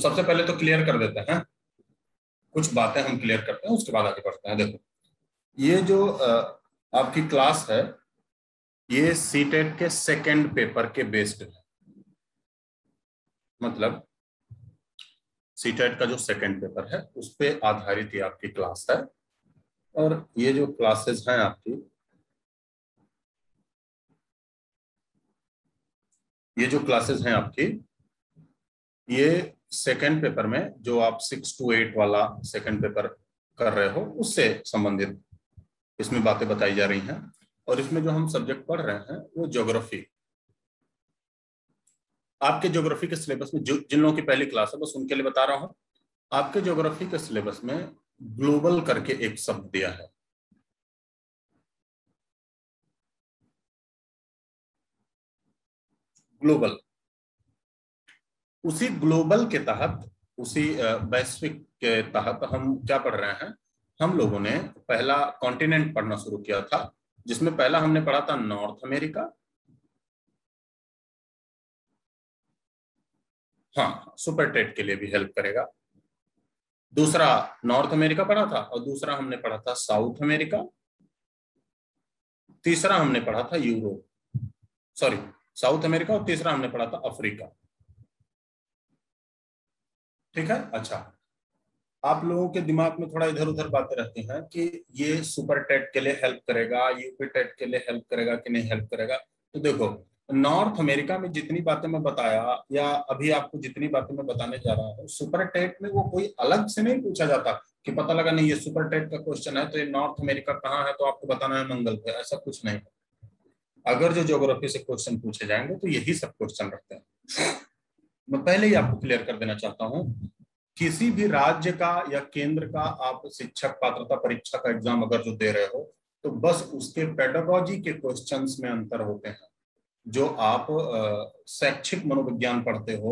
सबसे पहले तो क्लियर कर देते हैं, कुछ बातें हम क्लियर करते हैं, उसके बाद आगे बढ़ते हैं। देखो, ये जो आपकी क्लास है, ये सीटेट के सेकंड पेपर के बेस्ड है। मतलब सीटेट का जो सेकंड पेपर है उस पे आधारित ये आपकी क्लास है। और ये जो क्लासेस हैं आपकी, ये जो क्लासेस हैं आपकी, ये सेकंड पेपर में जो आप 6 to 8 वाला सेकंड पेपर कर रहे हो उससे संबंधित इसमें बातें बताई जा रही हैं। और इसमें जो हम सब्जेक्ट पढ़ रहे हैं वो ज्योग्राफी। आपके ज्योग्राफी के सिलेबस में जिन लोगों की पहली क्लास है बस उनके लिए बता रहा हूं, आपके ज्योग्राफी के सिलेबस में ग्लोबल करके एक शब्द दिया है। ग्लोबल, उसी ग्लोबल के तहत, उसी वैश्विक के तहत हम क्या पढ़ रहे हैं, हम लोगों ने पहला कॉन्टिनेंट पढ़ना शुरू किया था, जिसमें पहला हमने पढ़ा था नॉर्थ अमेरिका। हाँ, सुपर टेट के लिए भी हेल्प करेगा। दूसरा नॉर्थ अमेरिका पढ़ा था, और दूसरा हमने पढ़ा था साउथ अमेरिका। तीसरा हमने पढ़ा था यूरोप, सॉरी साउथ अमेरिका, और तीसरा हमने पढ़ा था अफ्रीका। ठीक है। अच्छा, आप लोगों के दिमाग में थोड़ा इधर उधर बातें रहती हैं कि ये सुपर टेट के लिए हेल्प करेगा, यूपी टेट के लिए हेल्प करेगा कि नहीं हेल्प करेगा। तो देखो, नॉर्थ अमेरिका में जितनी बातें मैं बताया, या अभी आपको जितनी बातें मैं बताने जा रहा हूँ, सुपर टेट में वो कोई अलग से नहीं पूछा जाता कि पता लगा नहीं ये सुपर टेट का क्वेश्चन है तो ये नॉर्थ अमेरिका कहाँ है तो आपको बताना है मंगल पे, ऐसा कुछ नहीं। अगर जो ज्योग्राफी से क्वेश्चन पूछे जाएंगे तो यही सब क्वेश्चन रहते हैं। मैं पहले ही आपको क्लियर कर देना चाहता हूँ, किसी भी राज्य का या केंद्र का आप शिक्षक पात्रता परीक्षा का एग्जाम अगर जो दे रहे हो, तो बस उसके पेडागोजी के क्वेश्चंस में अंतर होते हैं। जो आप शैक्षिक मनोविज्ञान पढ़ते हो,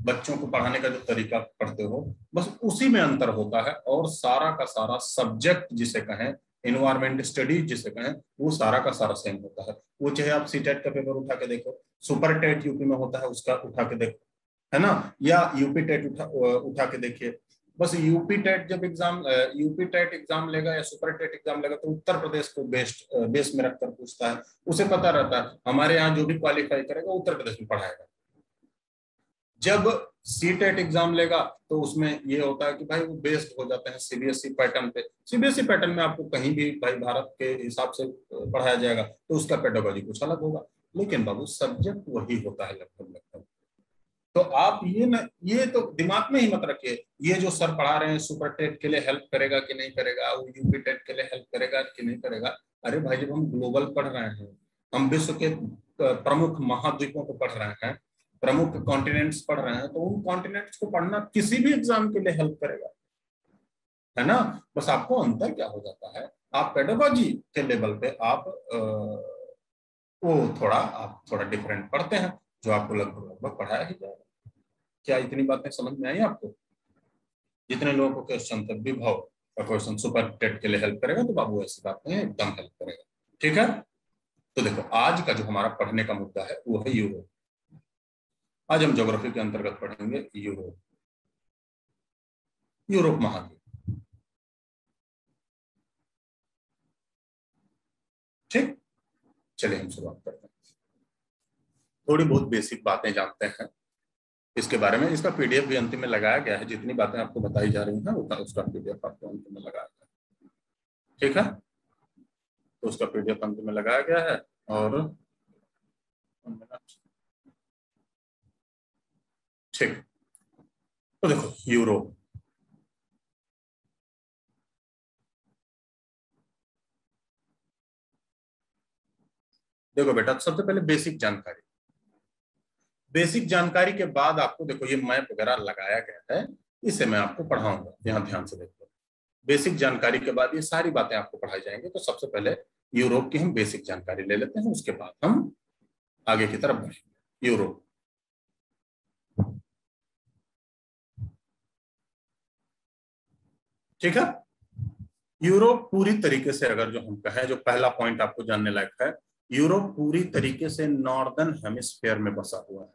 बच्चों को पढ़ाने का जो तरीका पढ़ते हो, बस उसी में अंतर होता है। और सारा का सारा सब्जेक्ट जिसे कहें, इन्वायरमेंट स्टडीज जिसे कहें, वो सारा का सारा सेम होता है। वो चाहे आप सीटेट का पेपर उठा के देखो, सुपर टेट यूपी में होता है उसका उठा के देखो, है ना, या यूपी टेट उठा के देखिए। बस यूपी टेट जब यूपी टेट एग्जाम लेगा या सुपर टेट एग्जाम लेगा तो उत्तर प्रदेश को बेस में रखकर पूछता है। उसे पता रहता है हमारे यहाँ जो भी क्वालिफाई करेगा उत्तर प्रदेश में पढ़ाएगा। जब सी टेट एग्जाम लेगा तो उसमें ये होता है कि भाई वो बेस्ड हो जाते हैं सीबीएसई पैटर्न पे। सीबीएसई पैटर्न में आपको कहीं भी भाई भारत के हिसाब से पढ़ाया जाएगा तो उसका पेडागोजी कुछ अलग होगा, लेकिन बाबू सब्जेक्ट वही होता है लगभग लगभग। तो आप ये तो दिमाग में ही मत रखिए ये जो सर पढ़ा रहे हैं सुपर टेट के लिए हेल्प करेगा कि नहीं करेगा, वो यूपी टेट के लिए हेल्प करेगा कि नहीं करेगा। अरे भाई, जब हम ग्लोबल पढ़ रहे हैं, हम विश्व के प्रमुख महाद्वीपों को पढ़ रहे हैं, प्रमुख कॉन्टिनेंट्स पढ़ रहे हैं, तो उन कॉन्टिनेंट्स को पढ़ना किसी भी एग्जाम के लिए हेल्प करेगा, है ना। बस आपको अंतर क्या हो जाता है, आप पेडागोजी के लेवल पे आप वो थोड़ा डिफरेंट पढ़ते हैं, जो आपको लगभग लगभग पढ़ाया ही जाएगा। क्या इतनी बातें समझ में आई आपको? जितने लोगों को क्वेश्चन थे विभव का क्वेश्चन सुपर टेट के लिए हेल्प करेगा, तो बाबू ऐसी बात नहीं है, एकदम हेल्प करेगा। ठीक है। तो देखो, आज का जो हमारा पढ़ने का मुद्दा है वो है यूरोप। आज हम ज्योग्राफी के अंतर्गत पढ़ेंगे यूरोप, यूरोप महाद्वीप। ठीक, चलिए हम शुरुआत करते हैं। थोड़ी बहुत बेसिक बातें जानते हैं इसके बारे में। इसका पीडीएफ भी अंतिम में लगाया गया है, जितनी बातें आपको बताई जा रही हैं उसका पीडीएफ आपको अंतिम में लगाया गया है। ठीक है, तो उसका पीडीएफ अंतिम में लगाया गया है। और ठीक, तो देखो यूरोप, देखो बेटा, सबसे पहले बेसिक जानकारी। बेसिक जानकारी के बाद आपको देखो ये मैप वगैरह लगाया गया है, इसे मैं आपको पढ़ाऊंगा, यहाँ ध्यान से देखो। बेसिक जानकारी के बाद ये सारी बातें आपको पढ़ाई जाएंगी। तो सबसे पहले यूरोप की हम बेसिक जानकारी ले लेते हैं, उसके बाद हम आगे की तरफ बढ़ेंगे। यूरोप, ठीक है। यूरोप पूरी तरीके से, अगर जो हम कहें, जो पहला पॉइंट आपको जानने लायक है, यूरोप पूरी तरीके से नॉर्दर्न हेमिस्फीयर में बसा हुआ है।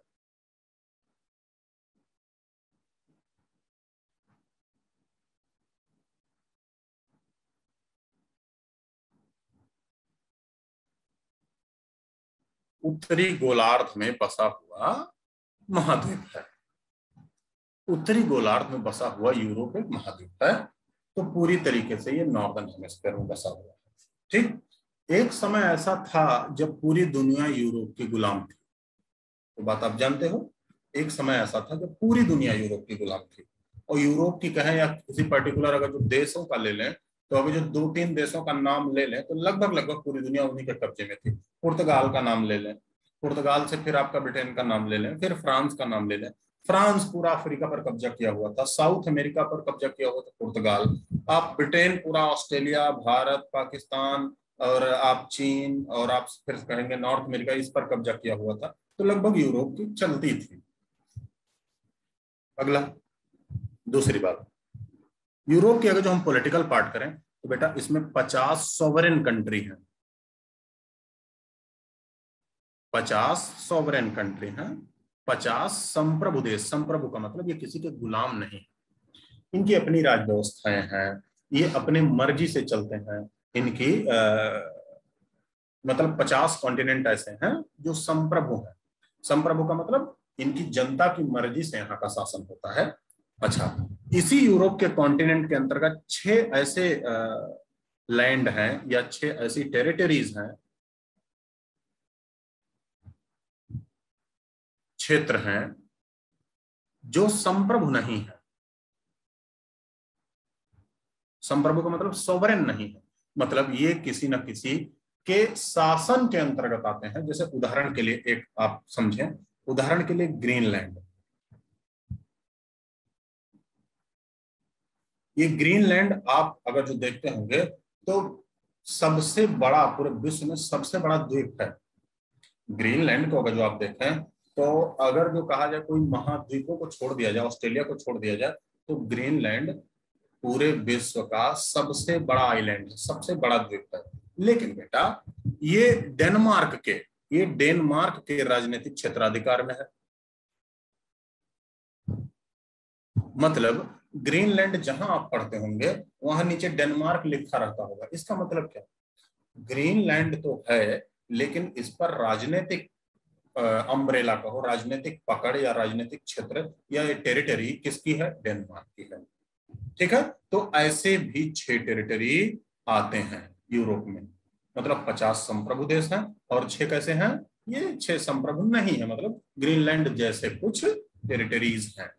उत्तरी गोलार्ध में बसा हुआ महाद्वीप है। उत्तरी गोलार्ध में बसा हुआ यूरोप एक महाद्वीप है, तो पूरी तरीके से ये नॉर्दर्न हेमिस्फीयर में बसा हुआ है। ठीक, एक समय ऐसा था जब पूरी दुनिया यूरोप की गुलाम थी, तो बात आप जानते हो। एक समय ऐसा था जब पूरी दुनिया यूरोप की गुलाम थी, और यूरोप की कहें या किसी पर्टिकुलर अगर जो देशों का ले लें, तो अभी जो 2-3 देशों का नाम ले लें तो लगभग लगभग पूरी दुनिया उन्हीं के कब्जे में थी। पुर्तगाल का नाम ले लें, पुर्तगाल से फिर आपका ब्रिटेन का नाम ले लें, फिर फ्रांस का नाम ले लें। फ्रांस पूरा अफ्रीका पर कब्जा किया हुआ था, साउथ अमेरिका पर कब्जा किया हुआ था पुर्तगाल। आप ब्रिटेन पूरा ऑस्ट्रेलिया, भारत, पाकिस्तान, और आप चीन, और आप फिर कहेंगे नॉर्थ अमेरिका, इस पर कब्जा किया हुआ था। तो लगभग यूरोप की चलती थी। अगला, दूसरी बात, यूरोप की अगर जो हम पॉलिटिकल पार्ट करें तो बेटा इसमें 50 सॉवरेन कंट्री हैं। 50 सॉवरेन कंट्री हैं, 50 संप्रभु देश। संप्रभु का मतलब ये किसी के गुलाम नहीं, इनकी अपनी राज व्यवस्थाएं हैं, ये अपने मर्जी से चलते हैं। इनकी मतलब 50 कॉन्टिनेंट ऐसे हैं जो संप्रभु हैं। संप्रभु का मतलब इनकी जनता की मर्जी से यहाँ का शासन होता है। अच्छा, इसी यूरोप के कॉन्टिनेंट के अंतर्गत 6 ऐसे लैंड हैं या 6 ऐसी टेरिटरीज हैं, क्षेत्र हैं, जो संप्रभु नहीं है। संप्रभु का मतलब सोवरेन नहीं है, मतलब ये किसी न किसी के शासन के अंतर्गत आते हैं। जैसे उदाहरण के लिए एक आप समझें, उदाहरण के लिए ग्रीनलैंड। ये ग्रीनलैंड आप अगर जो देखते होंगे तो सबसे बड़ा, पूरे विश्व में सबसे बड़ा द्वीप है। ग्रीनलैंड को अगर जो आप देखें तो अगर जो कहा जाए कोई महाद्वीपों को छोड़ दिया जाए, ऑस्ट्रेलिया को छोड़ दिया जाए, तो ग्रीनलैंड पूरे विश्व का सबसे बड़ा आइलैंड है, सबसे बड़ा द्वीप है। लेकिन बेटा ये डेनमार्क के राजनीतिक क्षेत्राधिकार में है। मतलब ग्रीनलैंड जहां आप पढ़ते होंगे वहां नीचे डेनमार्क लिखा रहता होगा। इसका मतलब क्या, ग्रीनलैंड तो है लेकिन इस पर राजनीतिक अम्ब्रेला कहो, राजनीतिक पकड़ या राजनीतिक क्षेत्र या ये टेरिटरी किसकी है, डेनमार्क की है। ठीक है, तो ऐसे भी 6 टेरिटरी आते हैं यूरोप में। मतलब 50 संप्रभु देश हैं और 6 कैसे हैं, ये 6 संप्रभु नहीं है, मतलब ग्रीनलैंड जैसे कुछ टेरिटरीज हैं।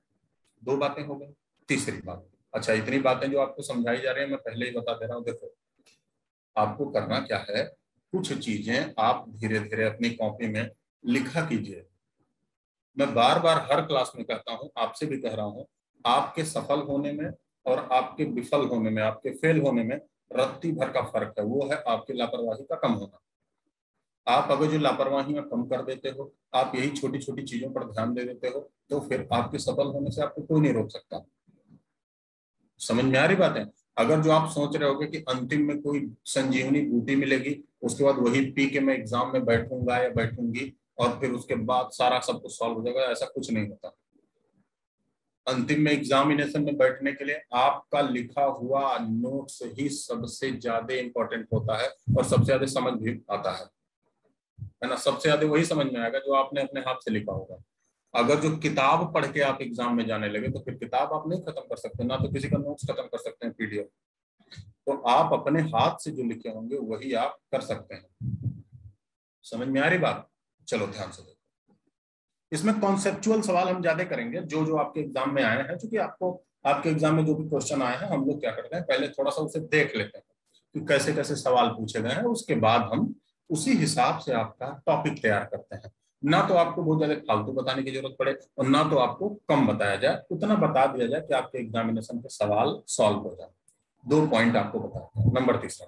2 बातें हो गई। तीसरी बात, अच्छा इतनी बातें जो आपको समझाई जा रही है मैं पहले ही बता दे रहा हूँ। देखो आपको करना क्या है, कुछ चीजें आप धीरे धीरे अपनी कॉपी में लिखा कीजिए। मैं बार बार हर क्लास में कहता हूं, आपसे भी कह रहा हूं, आपके सफल होने में और आपके विफल होने में, आपके फेल होने में रत्ती भर का फर्क है, वो है आपकी लापरवाही का कम होना। आप अगर जो लापरवाहियां कम कर देते हो, आप यही छोटी छोटी चीजों पर ध्यान दे देते हो, तो फिर आपके सफल होने से आपको कोई नहीं रोक सकता। समझ में आ रही बात है। अगर जो आप सोच रहे होगे कि अंतिम में कोई संजीवनी बूटी मिलेगी, उसके बाद वही पी के मैं एग्जाम में बैठूंगा या बैठूंगी और फिर उसके बाद सारा सब कुछ सॉल्व हो जाएगा, ऐसा कुछ नहीं होता। अंतिम में एग्जामिनेशन में बैठने के लिए आपका लिखा हुआ नोट्स ही सबसे ज्यादा इंपॉर्टेंट होता है और सबसे ज्यादा समझ भी आता है ना। सबसे ज्यादा वही समझ में आएगा जो आपने अपने हाथ से लिखा होगा। अगर जो किताब पढ़ के आप एग्जाम में जाने लगे तो फिर किताब आप नहीं खत्म कर सकते, ना तो किसी का नोट्स खत्म कर सकते हैं पीडीएफ। तो आप अपने हाथ से जो लिखे होंगे वही आप कर सकते हैं। समझ में आ रही बात, चलो ध्यान से देखो। इसमें कॉन्सेप्चुअल सवाल हम ज्यादा करेंगे, जो जो आपके एग्जाम में आए हैं, क्योंकि आपको आपके एग्जाम में जो भी क्वेश्चन आए हैं हम लोग क्या करते हैं, पहले थोड़ा सा उसे देख लेते हैं कि कैसे कैसे सवाल पूछे गए हैं, उसके बाद हम उसी हिसाब से आपका टॉपिक तैयार करते हैं। ना तो आपको बहुत ज्यादा फालतू बताने की जरूरत पड़े और ना तो आपको कम बताया जाए, उतना बता दिया जाए कि आपके एग्जामिनेशन के सवाल सॉल्व हो जाए। 2 पॉइंट आपको बताते हैं। नंबर तीसरा,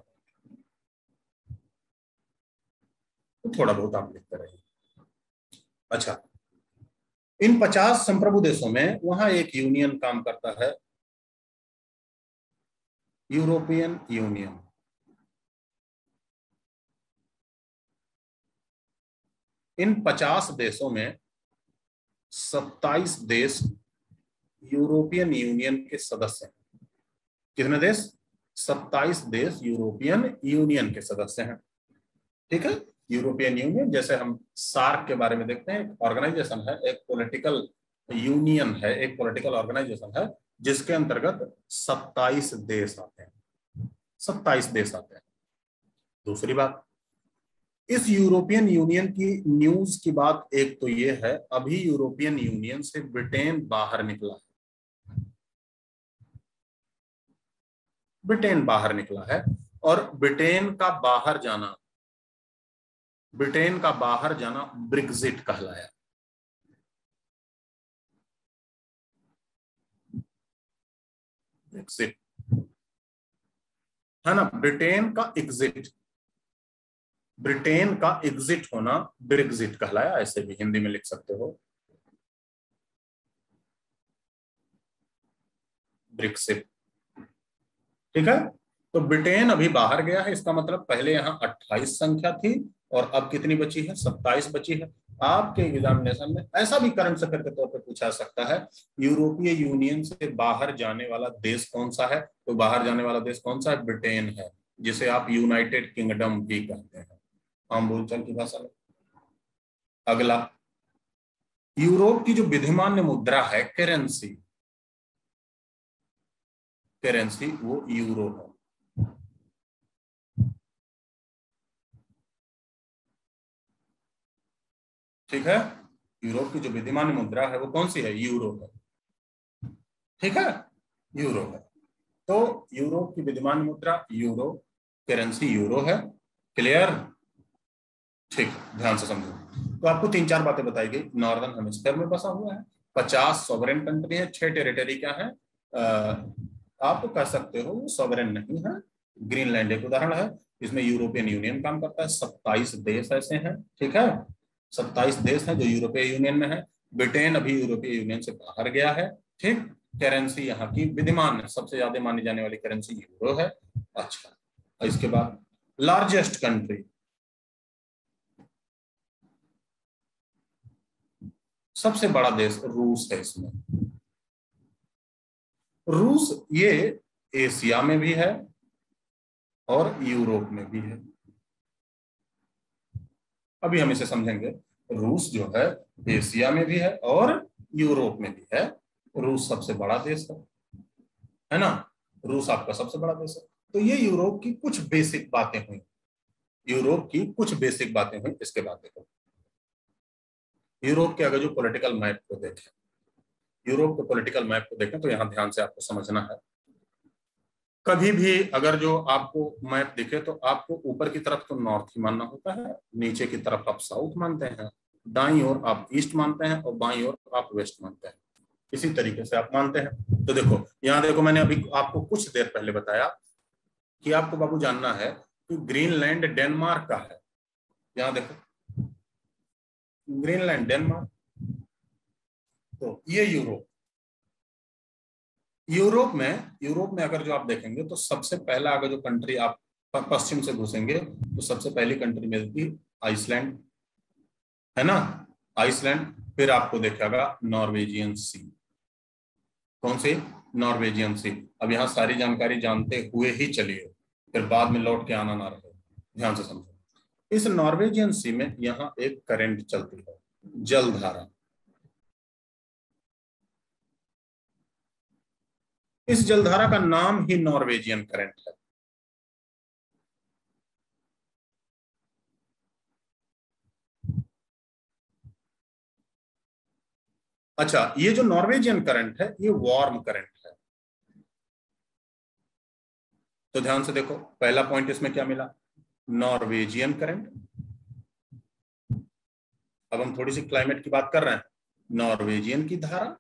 तो थोड़ा बहुत आप लिखते रहिए। अच्छा, इन 50 संप्रभु देशों में वहां एक यूनियन काम करता है, यूरोपियन यूनियन। इन 50 देशों में 27 देश यूरोपियन यूनियन के सदस्य हैं। कितने देश, 27 देश यूरोपियन यूनियन के सदस्य हैं। ठीक है, यूरोपियन यूनियन, जैसे हम सार्क के बारे में देखते हैं, एक ऑर्गेनाइजेशन है, एक पॉलिटिकल यूनियन है, एक पॉलिटिकल ऑर्गेनाइजेशन है जिसके अंतर्गत 27 देश आते हैं, 27 देश आते हैं। दूसरी बात, इस यूरोपियन यूनियन की न्यूज की बात एक तो ये है, अभी यूरोपियन यूनियन से ब्रिटेन बाहर निकला है, ब्रिटेन बाहर निकला है, और ब्रिटेन का बाहर जाना ब्रेक्जिट कहलाया। ब्रेक्जिट है ना, ब्रिटेन का एग्जिट होना ब्रेक्जिट कहलाया, ऐसे भी हिंदी में लिख सकते हो, ब्रेक्सिट। ठीक है, तो ब्रिटेन अभी बाहर गया है, इसका मतलब पहले यहाँ 28 संख्या थी और अब कितनी बची है, 27 बची है। आपके एग्जामिनेशन में ऐसा भी करंट अफेयर के तौर पर पूछा सकता है, यूरोपीय यूनियन से बाहर जाने वाला देश कौन सा है, तो बाहर जाने वाला देश कौन सा है, ब्रिटेन है, जिसे आप यूनाइटेड किंगडम भी कहते हैं आम बोलचाल की भाषा में। अगला, यूरोप की जो विद्यमान मुद्रा है, करेंसी वो यूरो है। ठीक है, यूरोप की जो विद्यमान मुद्रा है वो कौन सी है, यूरो है। ठीक है, यूरो है। तो यूरोप की विद्यमान मुद्रा यूरो, करेंसी यूरो है। क्लियर? ठीक, ध्यान से समझो। तो आपको तीन चार बातें बताई गई। नॉर्दर्न हेमिस्फीयर में बसा हुआ है, 50 सॉवरेन कंट्री है, 6 टेरिटरी क्या है, आप कह सकते हो सॉवरेन नहीं है। ग्रीनलैंड एक उदाहरण है, इसमें यूरोपियन यूनियन काम करता है, 27 देश ऐसे हैं। ठीक है, 27 देश हैं जो यूरोपीय यूनियन में है। ब्रिटेन अभी यूरोपीय यूनियन से बाहर गया है। ठीक, करेंसी यहाँ की विद्यमान है, सबसे ज्यादा मानी जाने वाली करेंसी यूरो है। अच्छा, इसके बाद लार्जेस्ट कंट्री, सबसे बड़ा देश रूस है। इसमें रूस ये एशिया में भी है और यूरोप में भी है। अभी हम इसे समझेंगे। रूस जो है एशिया में भी है और यूरोप में भी है। रूस सबसे बड़ा देश है ना, रूस आपका सबसे बड़ा देश है। तो ये यूरोप की कुछ बेसिक बातें हुई, यूरोप की कुछ बेसिक बातें हुई। इसके बाद देखो, यूरोप के अगर जो पॉलिटिकल मैप को देखें, यूरोप के पॉलिटिकल मैप को देखें तो यहां ध्यान से आपको समझना है। कभी भी अगर जो आपको मैप दिखे तो आपको ऊपर की तरफ तो नॉर्थ ही मानना होता है, नीचे की तरफ आप साउथ मानते हैं, दाईं ओर आप ईस्ट मानते हैं और बाईं ओर आप वेस्ट मानते हैं। इसी तरीके से आप मानते हैं। तो देखो यहाँ देखो, मैंने अभी आपको कुछ देर पहले बताया कि आपको बाबू जानना है कि ग्रीनलैंड डेनमार्क का है। यहाँ देखो, ग्रीनलैंड डेनमार्क, तो ये यूरोप में अगर जो आप देखेंगे तो सबसे पहला अगर जो कंट्री आप पश्चिम से घुसेंगे तो सबसे पहली कंट्री मिलती आइसलैंड, है ना, आइसलैंड। फिर आपको देखेगा नॉर्वेजियन सी। कौन सी? नॉर्वेजियन सी। अब यहाँ सारी जानकारी जानते हुए ही चलिए, फिर बाद में लौट के आना ना रहे। ध्यान से समझो, इस नॉर्वेजियन सी में यहाँ एक करंट चलती है, जलधारा। इस जलधारा का नाम ही नॉर्वेजियन करंट है। अच्छा, ये जो नॉर्वेजियन करंट है ये वार्म करंट है। तो ध्यान से देखो, पहला पॉइंट इसमें क्या मिला, नॉर्वेजियन करंट। अब हम थोड़ी सी क्लाइमेट की बात कर रहे हैं, नॉर्वेजियन की धारा।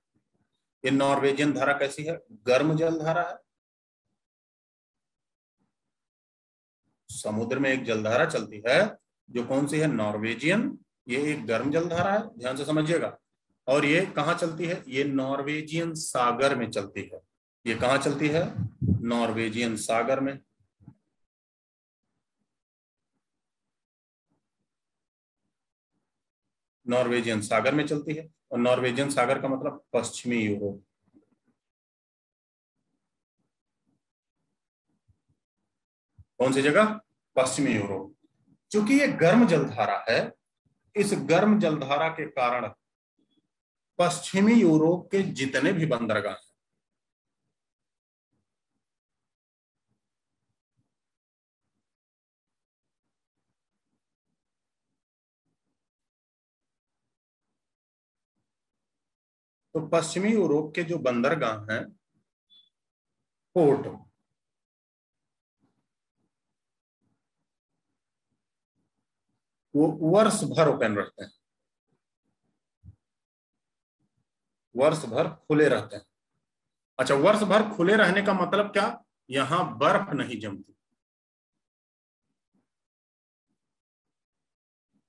ये नॉर्वेजियन धारा कैसी है, गर्म जल धारा है। समुद्र में एक जलधारा चलती है जो कौन सी है, नॉर्वेजियन। ये एक गर्म जलधारा है, ध्यान से समझिएगा। और ये कहां चलती है, ये नॉर्वेजियन सागर में चलती है। ये कहां चलती है, नॉर्वेजियन सागर में। नॉर्वेजियन सागर में चलती है, और नॉर्वेजियन सागर का मतलब पश्चिमी यूरोप। कौन सी जगह, पश्चिमी यूरोप। चूंकि ये गर्म जलधारा है, इस गर्म जलधारा के कारण पश्चिमी यूरोप के जितने भी बंदरगाह हैं, तो पश्चिमी यूरोप के जो बंदरगाह हैं, पोर्ट, वो वर्ष भर ओपन रहते हैं, वर्ष भर खुले रहते हैं। अच्छा, वर्ष भर खुले रहने का मतलब क्या? यहां बर्फ नहीं जमती,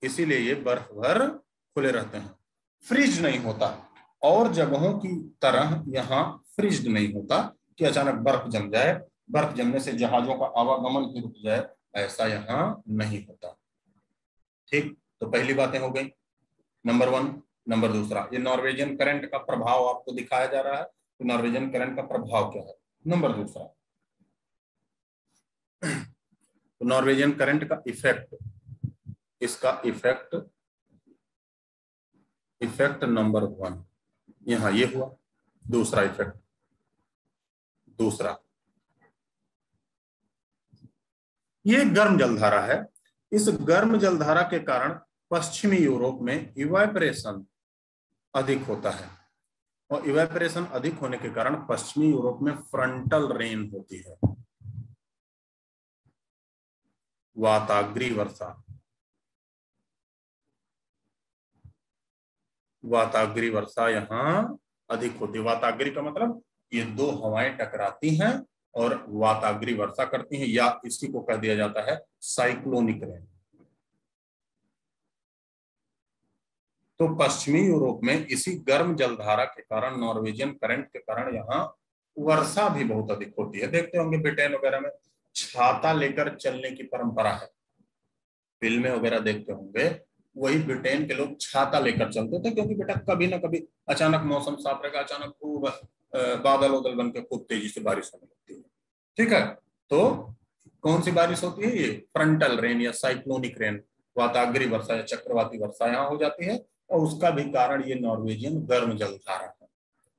इसीलिए ये बर्फ भर खुले रहते हैं, फ्रीज नहीं होता। और जगहों की तरह यहाँ फ्रीज नहीं होता कि अचानक बर्फ जम जाए, बर्फ जमने से जहाजों का आवागमन ही रुक जाए, ऐसा यहाँ नहीं होता। ठीक, तो पहली बातें हो गई, नंबर वन। नंबर दूसरा, ये नॉर्वेजियन करंट का प्रभाव आपको दिखाया जा रहा है, तो नॉर्वेजियन करंट का प्रभाव क्या है। नंबर दूसरा, तो नॉर्वेजियन करंट का इफेक्ट, इसका इफेक्ट, इफेक्ट नंबर वन, यहां ये हुआ। दूसरा इफेक्ट, दूसरा, ये गर्म जलधारा है, इस गर्म जलधारा के कारण पश्चिमी यूरोप में इवापोरेशन अधिक होता है, और इवेपोरेशन अधिक होने के कारण पश्चिमी यूरोप में फ्रंटल रेन होती है, वाताग्री वर्षा। वाताग्री वर्षा यहाँ अधिक होती है। वाताग्री का मतलब ये दो हवाएं टकराती हैं और वाताग्री वर्षा करती हैं, या इसी को कह दिया जाता है साइक्लोनिक रेन। तो पश्चिमी यूरोप में इसी गर्म जलधारा के कारण, नॉर्वेजियन करंट के कारण यहाँ वर्षा भी बहुत अधिक होती है। देखते होंगे ब्रिटेन वगैरह में छाता लेकर चलने की परंपरा है, फिल्में वगैरह देखते होंगे, वही ब्रिटेन के लोग छाता लेकर चलते थे, क्योंकि बेटा कभी ना कभी अचानक मौसम साफ रहेगा, अचानक खूब बादल उदल बन के खूब तेजी से बारिश होने लगती है। ठीक है, तो कौन सी बारिश होती है? ये फ्रंटल रेन या साइक्लोनिक रेन, वाताग्री वर्षा या चक्रवाती वर्षा यहाँ हो जाती है, और उसका भी कारण ये नॉर्वेजियन गर्म जलधारा है।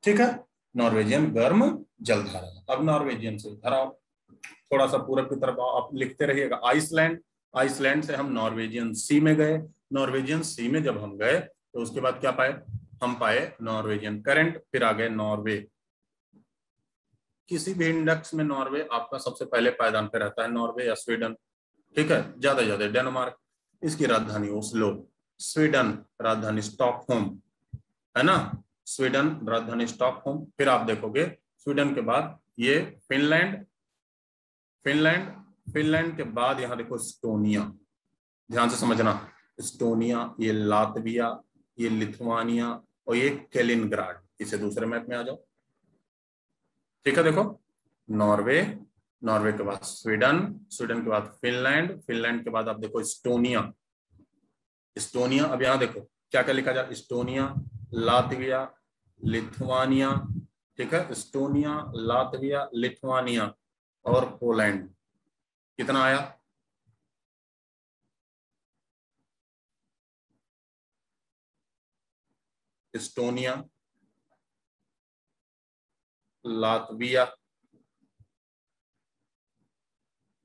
ठीक है, नॉर्वेजियन गर्म जलधारा। अब नॉर्वेजियन से इधर आओ, थोड़ा सा पूरब की तरफ आप लिखते रहिएगा, आइसलैंड। आइसलैंड से हम नॉर्वेजियन सी में गए, नॉर्वेजियन सी में जब हम गए तो उसके बाद क्या पाए? हम पाए नॉर्वेजियन करंट, फिर आ गए नॉर्वे। किसी भी इंडेक्स में नॉर्वे आपका सबसे पहले पायदान पे रहता है, नॉर्वे या स्वीडन। ठीक है, ज्यादा डेनमार्क, इसकी राजधानी ओस्लो। स्वीडन राजधानी स्टॉकहोम, है ना, स्वीडन राजधानी स्टॉकहोम। फिर आप देखोगे स्वीडन के बाद ये फिनलैंड, फिनलैंड, फिनलैंड के बाद यहां देखो एस्टोनिया, ध्यान से समझना, एस्टोनिया, ये लातविया, ये लिथुआनिया, और ये कैलिनग्राड। इसे दूसरे मैप में आ जाओ। ठीक है, देखो नॉर्वे, नॉर्वे के बाद स्वीडन, स्वीडन के बाद फिनलैंड, फिनलैंड के बाद आप देखो एस्टोनिया, एस्टोनिया। अब यहां देखो क्या क्या लिखा जाए, एस्टोनिया, लातविया, लिथुआनिया। ठीक है, एस्टोनिया, लातविया, लिथुआनिया और पोलैंड। कितना आया? एस्टोनिया, लातविया,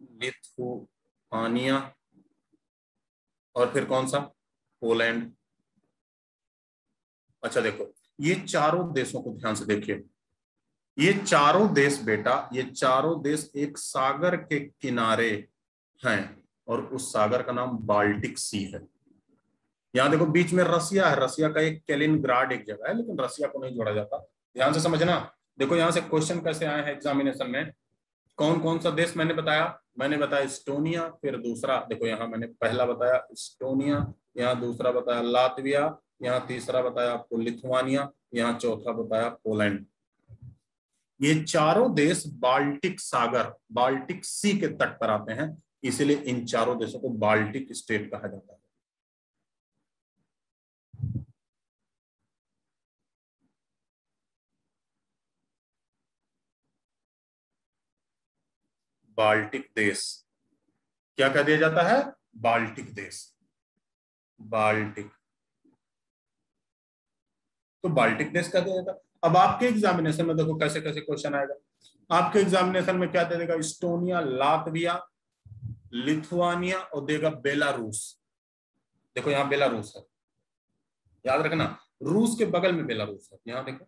लिथुआनिया, और फिर कौन सा? पोलैंड। अच्छा देखो, ये चारों देशों को ध्यान से देखिए, ये चारों देश बेटा, ये चारों देश एक सागर के किनारे हैं, और उस सागर का नाम बाल्टिक सी है। यहाँ देखो बीच में रसिया है, रसिया का एक कैलिनग्राड एक जगह है, लेकिन रसिया को नहीं जोड़ा जाता। ध्यान से समझना। देखो यहाँ से क्वेश्चन कैसे आए हैं एग्जामिनेशन में, कौन कौन सा देश मैंने बताया? मैंने बताया एस्टोनिया, फिर दूसरा देखो यहाँ मैंने पहला बताया एस्टोनिया, यहाँ दूसरा बताया लातविया, यहाँ तीसरा बताया आपको लिथुआनिया, यहाँ चौथा बताया पोलैंड। ये चारों देश बाल्टिक सागर, बाल्टिक सी के तट पर आते हैं, इसीलिए इन चारों देशों को बाल्टिक स्टेट कहा जाता है। बाल्टिक देश क्या कह दिया जाता है? बाल्टिक देश, बाल्टिक, तो बाल्टिक देश का दे देगा। अब आपके एग्जामिनेशन में देखो कैसे कैसे क्वेश्चन आएगा। आपके एग्जामिनेशन में क्या दे देगा, इस्टोनिया, लातविया, लिथुआनिया और देगा बेलारूस। देखो यहाँ बेलारूस है, याद रखना रूस के बगल में बेलारूस है, यहाँ देखो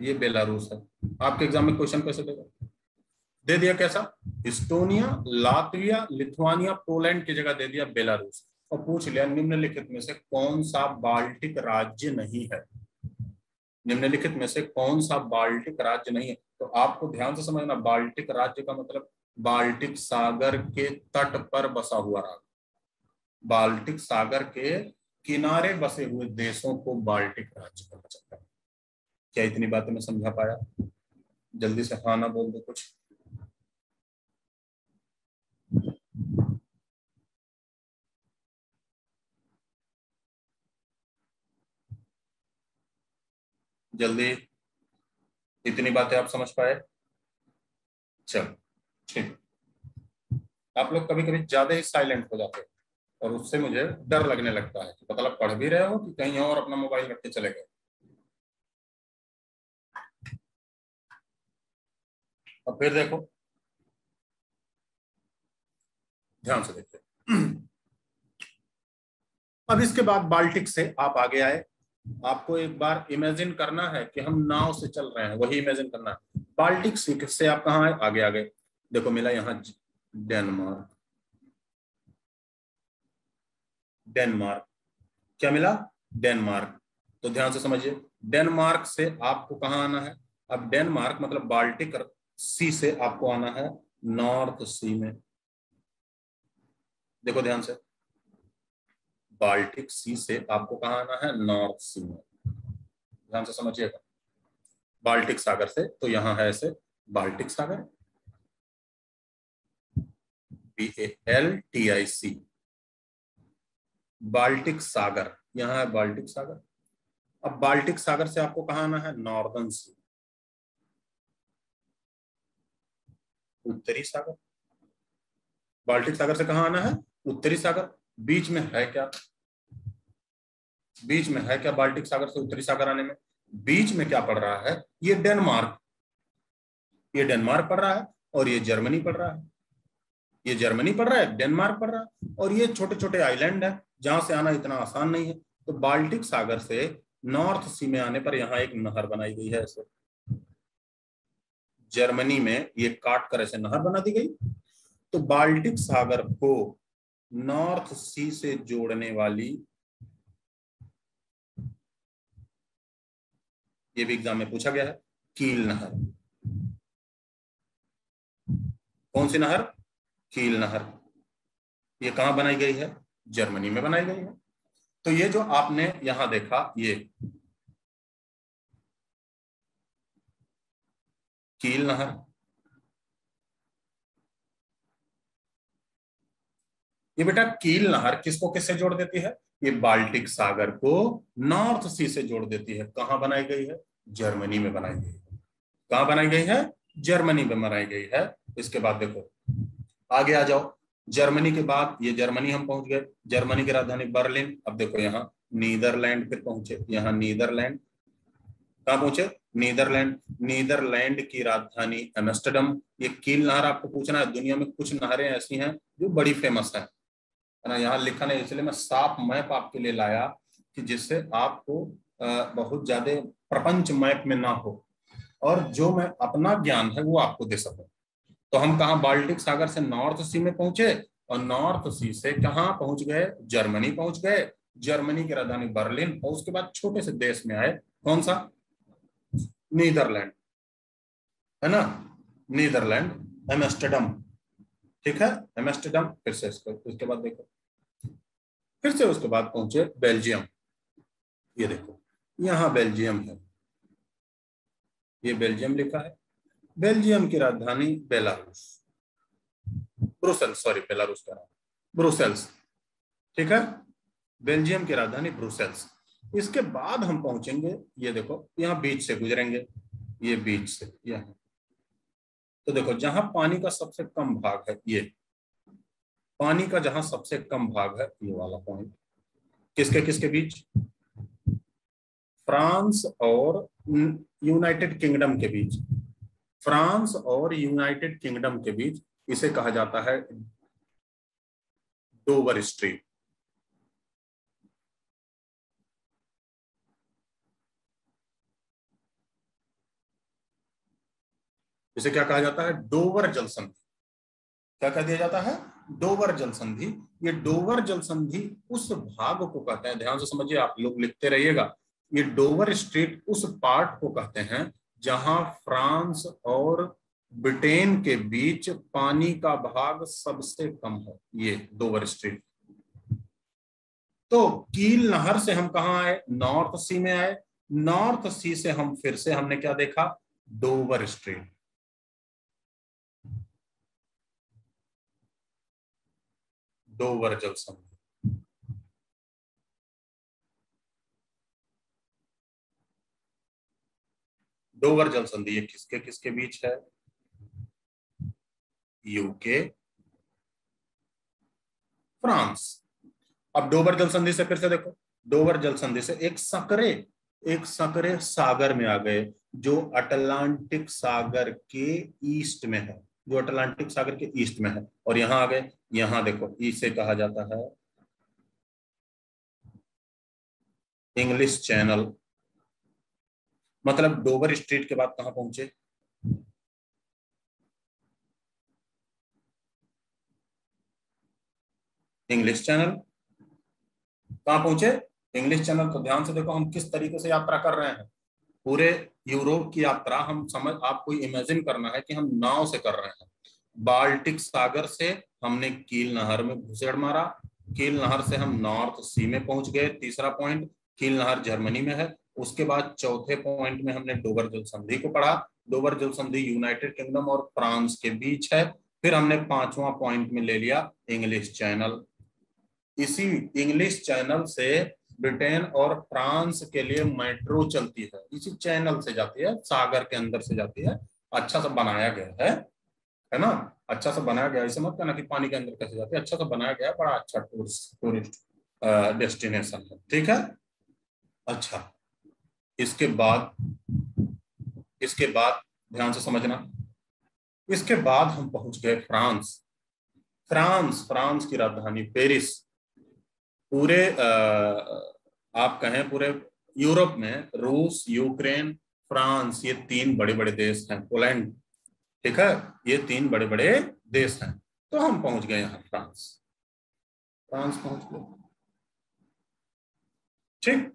ये बेलारूस है। आपके एग्जाम में क्वेश्चन कैसे देगा, दे दिया कैसा, इस्टोनिया, लातविया, लिथुआनिया, पोलैंड की जगह दे दिया बेलारूस, और पूछ लिया निम्नलिखित में से कौन सा बाल्टिक राज्य नहीं है, निम्नलिखित में से कौन सा बाल्टिक राज्य नहीं है। तो आपको ध्यान से समझना, बाल्टिक राज्य का मतलब बाल्टिक सागर के तट पर बसा हुआ राज्य, बाल्टिक सागर के किनारे बसे हुए देशों को बाल्टिक राज्य कहा जाता है। क्या इतनी बातें मैं समझा पाया? जल्दी से हाँ ना बोल दो कुछ। जल्दी, इतनी बातें आप समझ पाए? चलो ठीक। आप लोग कभी कभी ज्यादा ही साइलेंट हो जाते हो और उससे मुझे डर लगने लगता है कि मतलब पढ़ भी रहे हो कि कहीं और अपना मोबाइल रख के चले गए। अब फिर देखो, ध्यान से देखिए। अब इसके बाद बाल्टिक से आप आगे आए, आपको एक बार इमेजिन करना है कि हम नाव से चल रहे हैं, वही इमेजिन करना है। बाल्टिक सी से आप कहाँ आए, आगे आगे देखो मिला यहाँ डेनमार्क, डेनमार्क, क्या मिला, डेनमार्क। तो ध्यान से समझिए, डेनमार्क से आपको कहाँ आना है, अब डेनमार्क मतलब बाल्टिक सी से आपको आना है नॉर्थ सी में। देखो ध्यान से, बाल्टिक सी से आपको कहाँ आना है, नॉर्थ सी में। ध्यान से समझिएगा, बाल्टिक सागर से तो यहाँ है ऐसे बाल्टिक सागर, BALTIC, बाल्टिक सागर, यहाँ है बाल्टिक सागर। अब बाल्टिक सागर से आपको कहाँ आना है, नॉर्दर्न सी, उत्तरी सागर। बाल्टिक सागर से कहाँ आना है, उत्तरी सागर। बीच में है क्या, बीच में है क्या बाल्टिक सागर से उत्तरी सागर आने में, बीच में क्या पड़ रहा है, ये डेनमार्क, ये डेनमार्क पड़ रहा है और ये जर्मनी पड़ रहा है, ये जर्मनी पड़ रहा है, डेनमार्क पड़ रहा है, और ये छोटे छोटे आइलैंड है जहां से आना इतना आसान नहीं है। तो बाल्टिक सागर से नॉर्थ सी में आने पर यहाँ एक नहर बनाई गई है ऐसे, जर्मनी में ये काट कर ऐसे नहर बना दी गई। तो बाल्टिक सागर को नॉर्थ सी से जोड़ने वाली, ये भी एग्जाम में पूछा गया है, कील नहर। कौन सी नहर, कील नहर। ये कहां बनाई गई है, जर्मनी में बनाई गई है। तो ये जो आपने यहां देखा, ये कील नहर, ये बेटा कील नहर किसको किससे जोड़ देती है, ये बाल्टिक सागर को नॉर्थ सी से जोड़ देती है। कहां बनाई गई है, जर्मनी में बनाई गई है। कहां बनाई गई है, जर्मनी में बनाई गई है। इसके बाद देखो आगे आ जाओ, जर्मनी के बाद ये जर्मनी हम पहुंच गए, जर्मनी की राजधानी बर्लिन। अब देखो यहाँ नीदरलैंड फिर पहुंचे, यहाँ नीदरलैंड, कहाँ पहुंचे, नीदरलैंड। नीदरलैंड की राजधानी एम्स्टर्डम। ये कील नहर आपको पूछना है, दुनिया में कुछ नहरें ऐसी हैं जो बड़ी फेमस है ना, यहाँ लिखा नहीं, इसलिए मैं साफ मैप आपके लिए लाया कि जिससे आपको बहुत ज्यादा प्रपंच मैप में ना हो और जो मैं अपना ज्ञान है वो आपको दे सकूं। तो हम कहा बाल्टिक सागर से नॉर्थ सी में पहुंचे और नॉर्थ सी से कहां पहुंच गए, जर्मनी पहुंच गए। जर्मनी की राजधानी बर्लिन, और उसके बाद छोटे से देश में आए, कौन सा, नीदरलैंड, है ना, नीदरलैंड, एम्स्टर्डम, ठीक है, एम्स्टर्डम। फिर से उसके बाद देखो, फिर से उसके बाद पहुंचे बेल्जियम। ये देखो यहाँ बेल्जियम है, ये बेल्जियम लिखा है। बेल्जियम की राजधानी बेलारूस, ब्रुसेल्स, सॉरी बेलारूस का नाम ब्रुसेल्स, ठीक है, बेल्जियम की राजधानी ब्रुसेल्स। इसके बाद हम पहुंचेंगे, ये देखो यहाँ बीच से गुजरेंगे, ये बीच से यहाँ। तो देखो जहां पानी का सबसे कम भाग है, ये पानी का जहां सबसे कम भाग है, ये वाला पॉइंट, किसके किसके बीच? फ्रांस और यूनाइटेड किंगडम के बीच। फ्रांस और यूनाइटेड किंगडम के बीच इसे कहा जाता है डोवर स्ट्रीट। इसे क्या कहा जाता है? डोवर जल संधि। क्या कह दिया जाता है? डोवर जल संधि। ये डोवर जल संधि उस भाग को कहते हैं, ध्यान से समझिए, आप लोग लिखते रहिएगा। ये डोवर स्ट्रीट उस पार्ट को कहते हैं जहां फ्रांस और ब्रिटेन के बीच पानी का भाग सबसे कम है, ये डोवर स्ट्रीट। तो कील नहर से हम कहा आए? नॉर्थ सी में आए। नॉर्थ सी से हम फिर से हमने क्या देखा? Dover street. डोवर जल संधि। डोवर जल संधि ये किसके किसके बीच है? UK, France. अब डोवर जल संधि से फिर से देखो, डोवर जल संधि से एक सकरे सागर में आ गए, जो अटलांटिक सागर के ईस्ट में है, जो अटलांटिक सागर के ईस्ट में है। और यहां आ गए, यहां देखो, इसे कहा जाता है इंग्लिश चैनल। मतलब डोवर स्ट्रीट के बाद कहां पहुंचे? English channel. कहां पहुंचे? English channel. तो ध्यान से देखो हम किस तरीके से यात्रा कर रहे हैं। पूरे यूरोप की यात्रा हम समझ, आपको इमेजिन करना है कि हम नाव से कर रहे हैं। बाल्टिक सागर से हमने कील नहर में घुसेड़ मारा। कील नहर से हम नॉर्थ सी में पहुंच गए, तीसरा पॉइंट। कील नहर जर्मनी में है। उसके बाद चौथे पॉइंट में हमने डोवर जल संधि को पढ़ा। डोवर जल संधि यूनाइटेड किंगडम और फ्रांस के बीच है। फिर हमने पांचवा पॉइंट में ले लिया इंग्लिश चैनल। इसी इंग्लिश चैनल से ब्रिटेन और फ्रांस के लिए मेट्रो चलती है, इसी चैनल से जाती है, सागर के अंदर से जाती है। अच्छा सा बनाया गया है ना? अच्छा सा बनाया गया, ऐसे मत कहना कि पानी के अंदर कैसे जाती है, अच्छा सा बनाया गया, बड़ा अच्छा टूरिस्ट डेस्टिनेशन है, ठीक है। अच्छा, इसके बाद इसके बाद ध्यान से समझना, इसके बाद हम पहुंच गए फ्रांस। फ्रांस की राजधानी पेरिस। पूरे आप कहें पूरे यूरोप में रूस, यूक्रेन, फ्रांस, ये तीन बड़े बड़े देश हैं, पोलैंड, ठीक है, ये तीन बड़े बड़े देश हैं। तो हम पहुंच गए यहाँ फ्रांस। फ्रांस पहुंच गए, ठीक।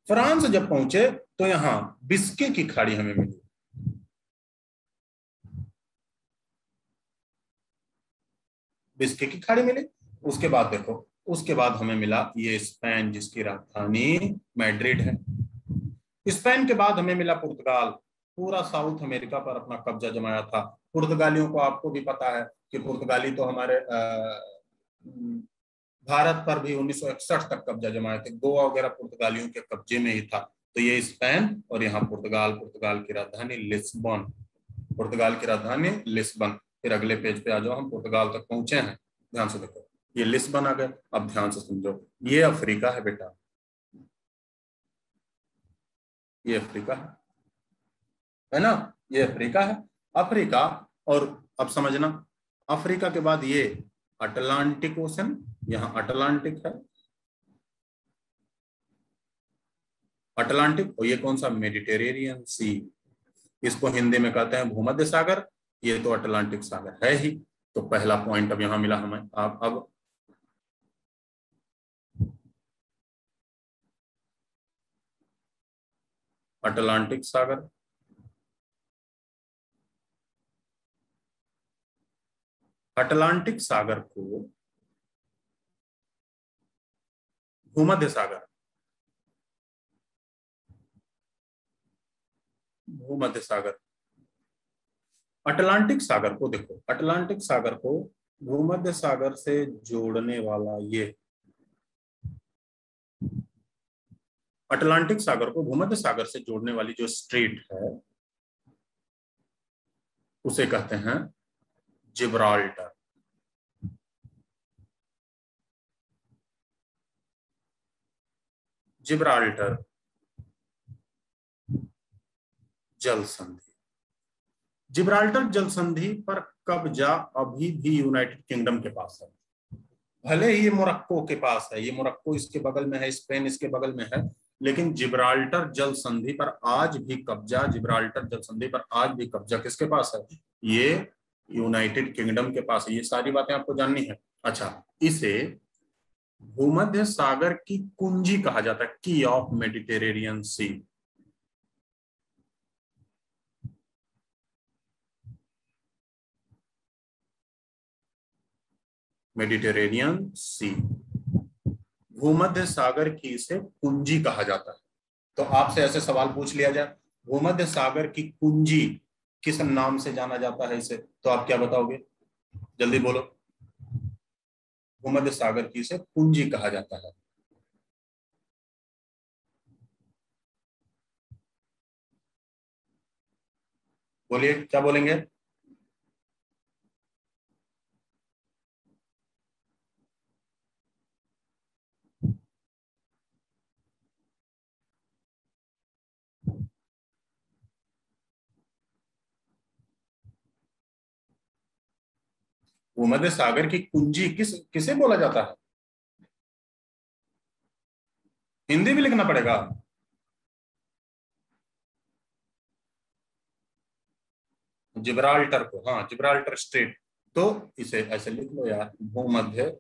फ्रांस जब पहुंचे तो यहाँ बिस्के की खाड़ी हमें मिली। बिस्के की खाड़ी मिली। उसके बाद देखो, उसके बाद हमें मिला ये स्पेन, जिसकी राजधानी मैड्रिड है। स्पेन के बाद हमें मिला पुर्तगाल। पूरा साउथ अमेरिका पर अपना कब्जा जमाया था। पुर्तगालियों को आपको भी पता है कि पुर्तगाली तो हमारे भारत पर भी 1961 तक कब्जा जमाए थे। गोवा वगैरह पुर्तगालियों के कब्जे में ही था। तो ये स्पेन और यहाँ पुर्तगाल। पुर्तगाल की राजधानी लिस्बन। पुर्तगाल की राजधानी लिस्बन। फिर अगले पेज पे आ जाओ, हम पुर्तगाल तक पहुंचे हैं। ध्यान से देखो, ये लिस्बन आ गए। अब ध्यान से समझो, ये अफ्रीका है बेटा, ये अफ्रीका है ना, ये अफ्रीका है। अफ्रीका, और अब समझना, अफ्रीका के बाद ये अटलांटिक ओशन, यहाँ अटलांटिक है, अटलांटिक। और ये कौन सा? मेडिटेरेनियन सी। इसको हिंदी में कहते हैं भूमध्य सागर। ये तो अटलांटिक सागर है ही। तो पहला पॉइंट अब यहां मिला हमें। अब अटलांटिक सागर, अटलांटिक सागर को भूमध्य सागर, भूमध्य सागर, अटलांटिक सागर को देखो, अटलांटिक सागर को भूमध्य सागर से जोड़ने वाला ये, अटलांटिक सागर को भूमध्य सागर से जोड़ने वाली जो स्ट्रेट है, उसे कहते हैं जिब्राल्टर। जिब्राल्टर जल संधि। जिब्राल्टर जल संधि पर कब्जा अभी भी यूनाइटेड किंगडम के पास है। भले ही ये मोरक्को के पास है, ये मोरक्को इसके बगल में है, स्पेन इसके बगल में है, लेकिन जिब्राल्टर जल संधि पर आज भी कब्जा, जिब्राल्टर जल संधि पर आज भी कब्जा किसके पास है? ये यूनाइटेड किंगडम के पास है। ये सारी बातें आपको जाननी है। अच्छा, इसे भूमध्य सागर की कुंजी कहा जाता है, की ऑफ मेडिटेरेनियन सी। मेडिटेरेनियन सी, भूमध्य सागर की इसे कुंजी कहा जाता है। तो आपसे ऐसे सवाल पूछ लिया जाए, भूमध्य सागर की कुंजी किस नाम से जाना जाता है इसे, तो आप क्या बताओगे? जल्दी बोलो। भूमध्य सागर की इसे कुंजी कहा जाता है। बोलिए, क्या बोलेंगे? भूमध्य सागर की कुंजी किसे बोला जाता है? हिंदी भी लिखना पड़ेगा। जिब्राल्टर को, हाँ, जिब्राल्टर स्ट्रेट। तो इसे ऐसे लिख लो यार, भूमध्य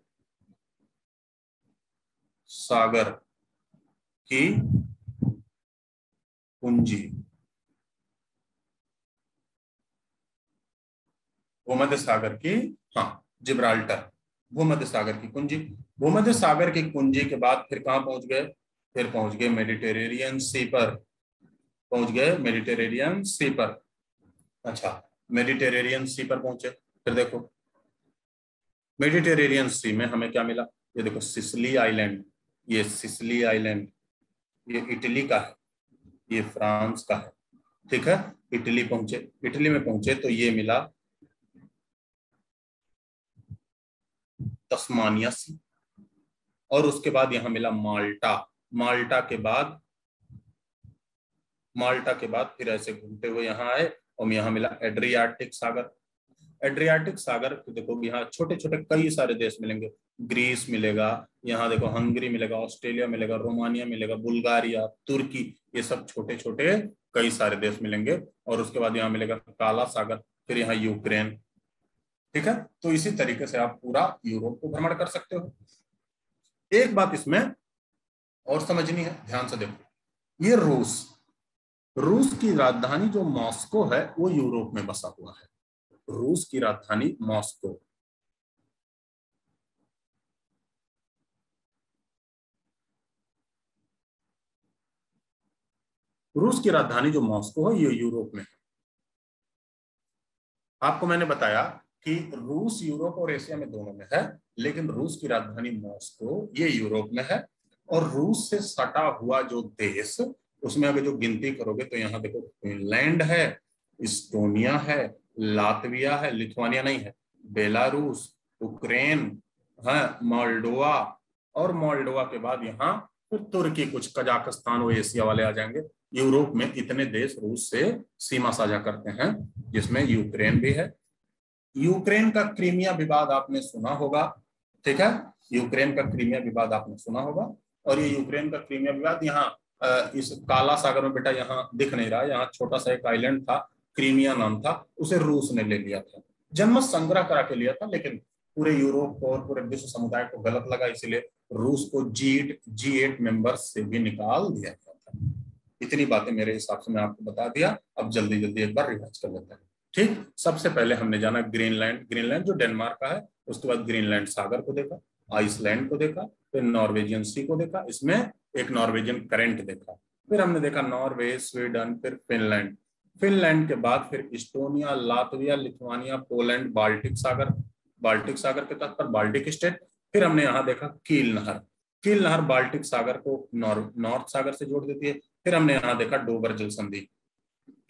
सागर की कुंजी। भूमध्य सागर की, हाँ, जिब्राल्टर, भूमध्य सागर की कुंजी। भूमध्य सागर की कुंजी के बाद फिर कहां पहुंच गए? फिर पहुंच गए मेडिटेरेनियन सी पर, पहुंच गए मेडिटेरेनियन सी पर। अच्छा, मेडिटेरेनियन सी पर पहुंचे, फिर देखो मेडिटेरेनियन सी में हमें क्या मिला? ये देखो सिसिली आइलैंड, ये सिसिली आइलैंड, ये इटली का है, ये फ्रांस का है। ठीक है, इटली पहुंचे, इटली में पहुंचे तो ये मिला तस्मानिया सी, और उसके बाद यहां मिला माल्टा। माल्टा के बाद, माल्टा के बाद फिर ऐसे घूमते हुए यहाँ आए और यहाँ मिला एड्रियाटिक सागर। एड्रियाटिक सागर देखो, यहाँ छोटे छोटे कई सारे देश मिलेंगे। ग्रीस मिलेगा, यहाँ देखो हंगरी मिलेगा, ऑस्ट्रेलिया मिलेगा, रोमानिया मिलेगा, बुल्गारिया, तुर्की, ये सब छोटे छोटे कई सारे देश मिलेंगे। और उसके बाद यहाँ मिलेगा काला सागर, फिर यहाँ यूक्रेन। ठीक है, तो इसी तरीके से आप पूरा यूरोप को भ्रमण कर सकते हो। एक बात इसमें और समझनी है, ध्यान से देखो, ये रूस, रूस की राजधानी जो मॉस्को है वो यूरोप में बसा हुआ है। रूस की राजधानी मॉस्को, रूस की राजधानी जो मॉस्को है ये यूरोप में है। आपको मैंने बताया कि रूस यूरोप और एशिया में दोनों में है, लेकिन रूस की राजधानी मॉस्को ये यूरोप में है। और रूस से सटा हुआ जो देश, उसमें अगर जो गिनती करोगे तो यहाँ देखो फिनलैंड है, इस्टोनिया है, लातविया है, लिथुआनिया नहीं है, बेलारूस, यूक्रेन है, मोल्डोवा, और मोल्डोवा के बाद यहाँ फिर तुर्की, कुछ कजाकिस्तान, वो एशिया वाले आ जाएंगे। यूरोप में इतने देश रूस से सीमा साझा करते हैं, जिसमें यूक्रेन भी है। यूक्रेन का क्रीमिया विवाद आपने सुना होगा। ठीक है, यूक्रेन का क्रीमिया विवाद आपने सुना होगा। और ये यूक्रेन का क्रीमिया विवाद यहाँ इस काला सागर में, बेटा यहाँ दिख नहीं रहा, यहाँ छोटा सा एक आइलैंड था, क्रीमिया नाम था, उसे रूस ने ले लिया था, जनमत संग्रह करा के लिया था, लेकिन पूरे यूरोप को और पूरे विश्व समुदाय को गलत लगा, इसलिए रूस को G8 मेंबर्स से भी निकाल दिया गया था। इतनी बातें मेरे हिसाब से मैं आपको बता दिया। अब जल्दी जल्दी एक बार रिवाइज कर लेते हैं। ठीक, सबसे पहले हमने जाना ग्रीनलैंड, ग्रीनलैंड जो डेनमार्क का है। उसके बाद ग्रीनलैंड सागर को देखा, आइसलैंड को देखा, फिर नॉर्वेजियन सी को देखा, इसमें एक नॉर्वेजियन करेंट देखा, फिर हमने देखा नॉर्वे, स्वीडन, फिर फिनलैंड। फिनलैंड के बाद फिर Estonia, Latvia, Lithuania, Poland, Baltic सागर, बाल्टिक सागर के तट पर बाल्टिक स्टेट। फिर हमने यहाँ देखा कील नहर, कील नहर बाल्टिक सागर को नॉर्थ सागर से जोड़ देती है। फिर हमने यहाँ देखा डोबर जल संधि,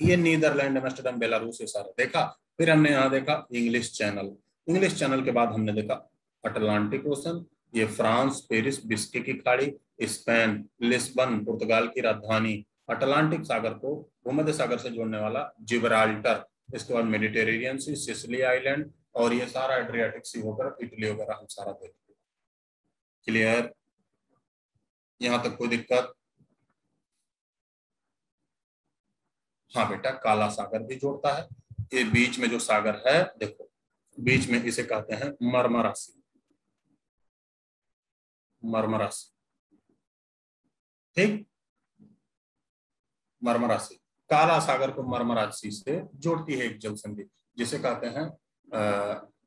ये नीदरलैंड, एम्स्टर्डम, बेलारूस, ये सारा देखा। फिर हमने यहाँ देखा इंग्लिश चैनल, इंग्लिश चैनल के बाद हमने देखा अटलांटिक ओशन, ये फ्रांस, पेरिस, बिस्के की खाड़ी, स्पेन, लिस्बन पुर्तगाल की राजधानी, अटलांटिक सागर को भूमध्य सागर से जोड़ने वाला जिब्राल्टर, इसके बाद मेडिटेरेनियन सी, सिसिली आइलैंड, और ये सारा एड्रियाटिक सी होकर इटली वगैरह हम सारा देखते हैं। क्लियर? यहां तक कोई दिक्कत? हाँ बेटा, काला सागर भी जोड़ता है। ये बीच में जो सागर है देखो, बीच में इसे कहते हैं मरमरा सी, मरमरा सी, ठीक, मरमरा सी। काला सागर को मरमरा सी से जोड़ती है एक जल संधि, जिसे कहते हैं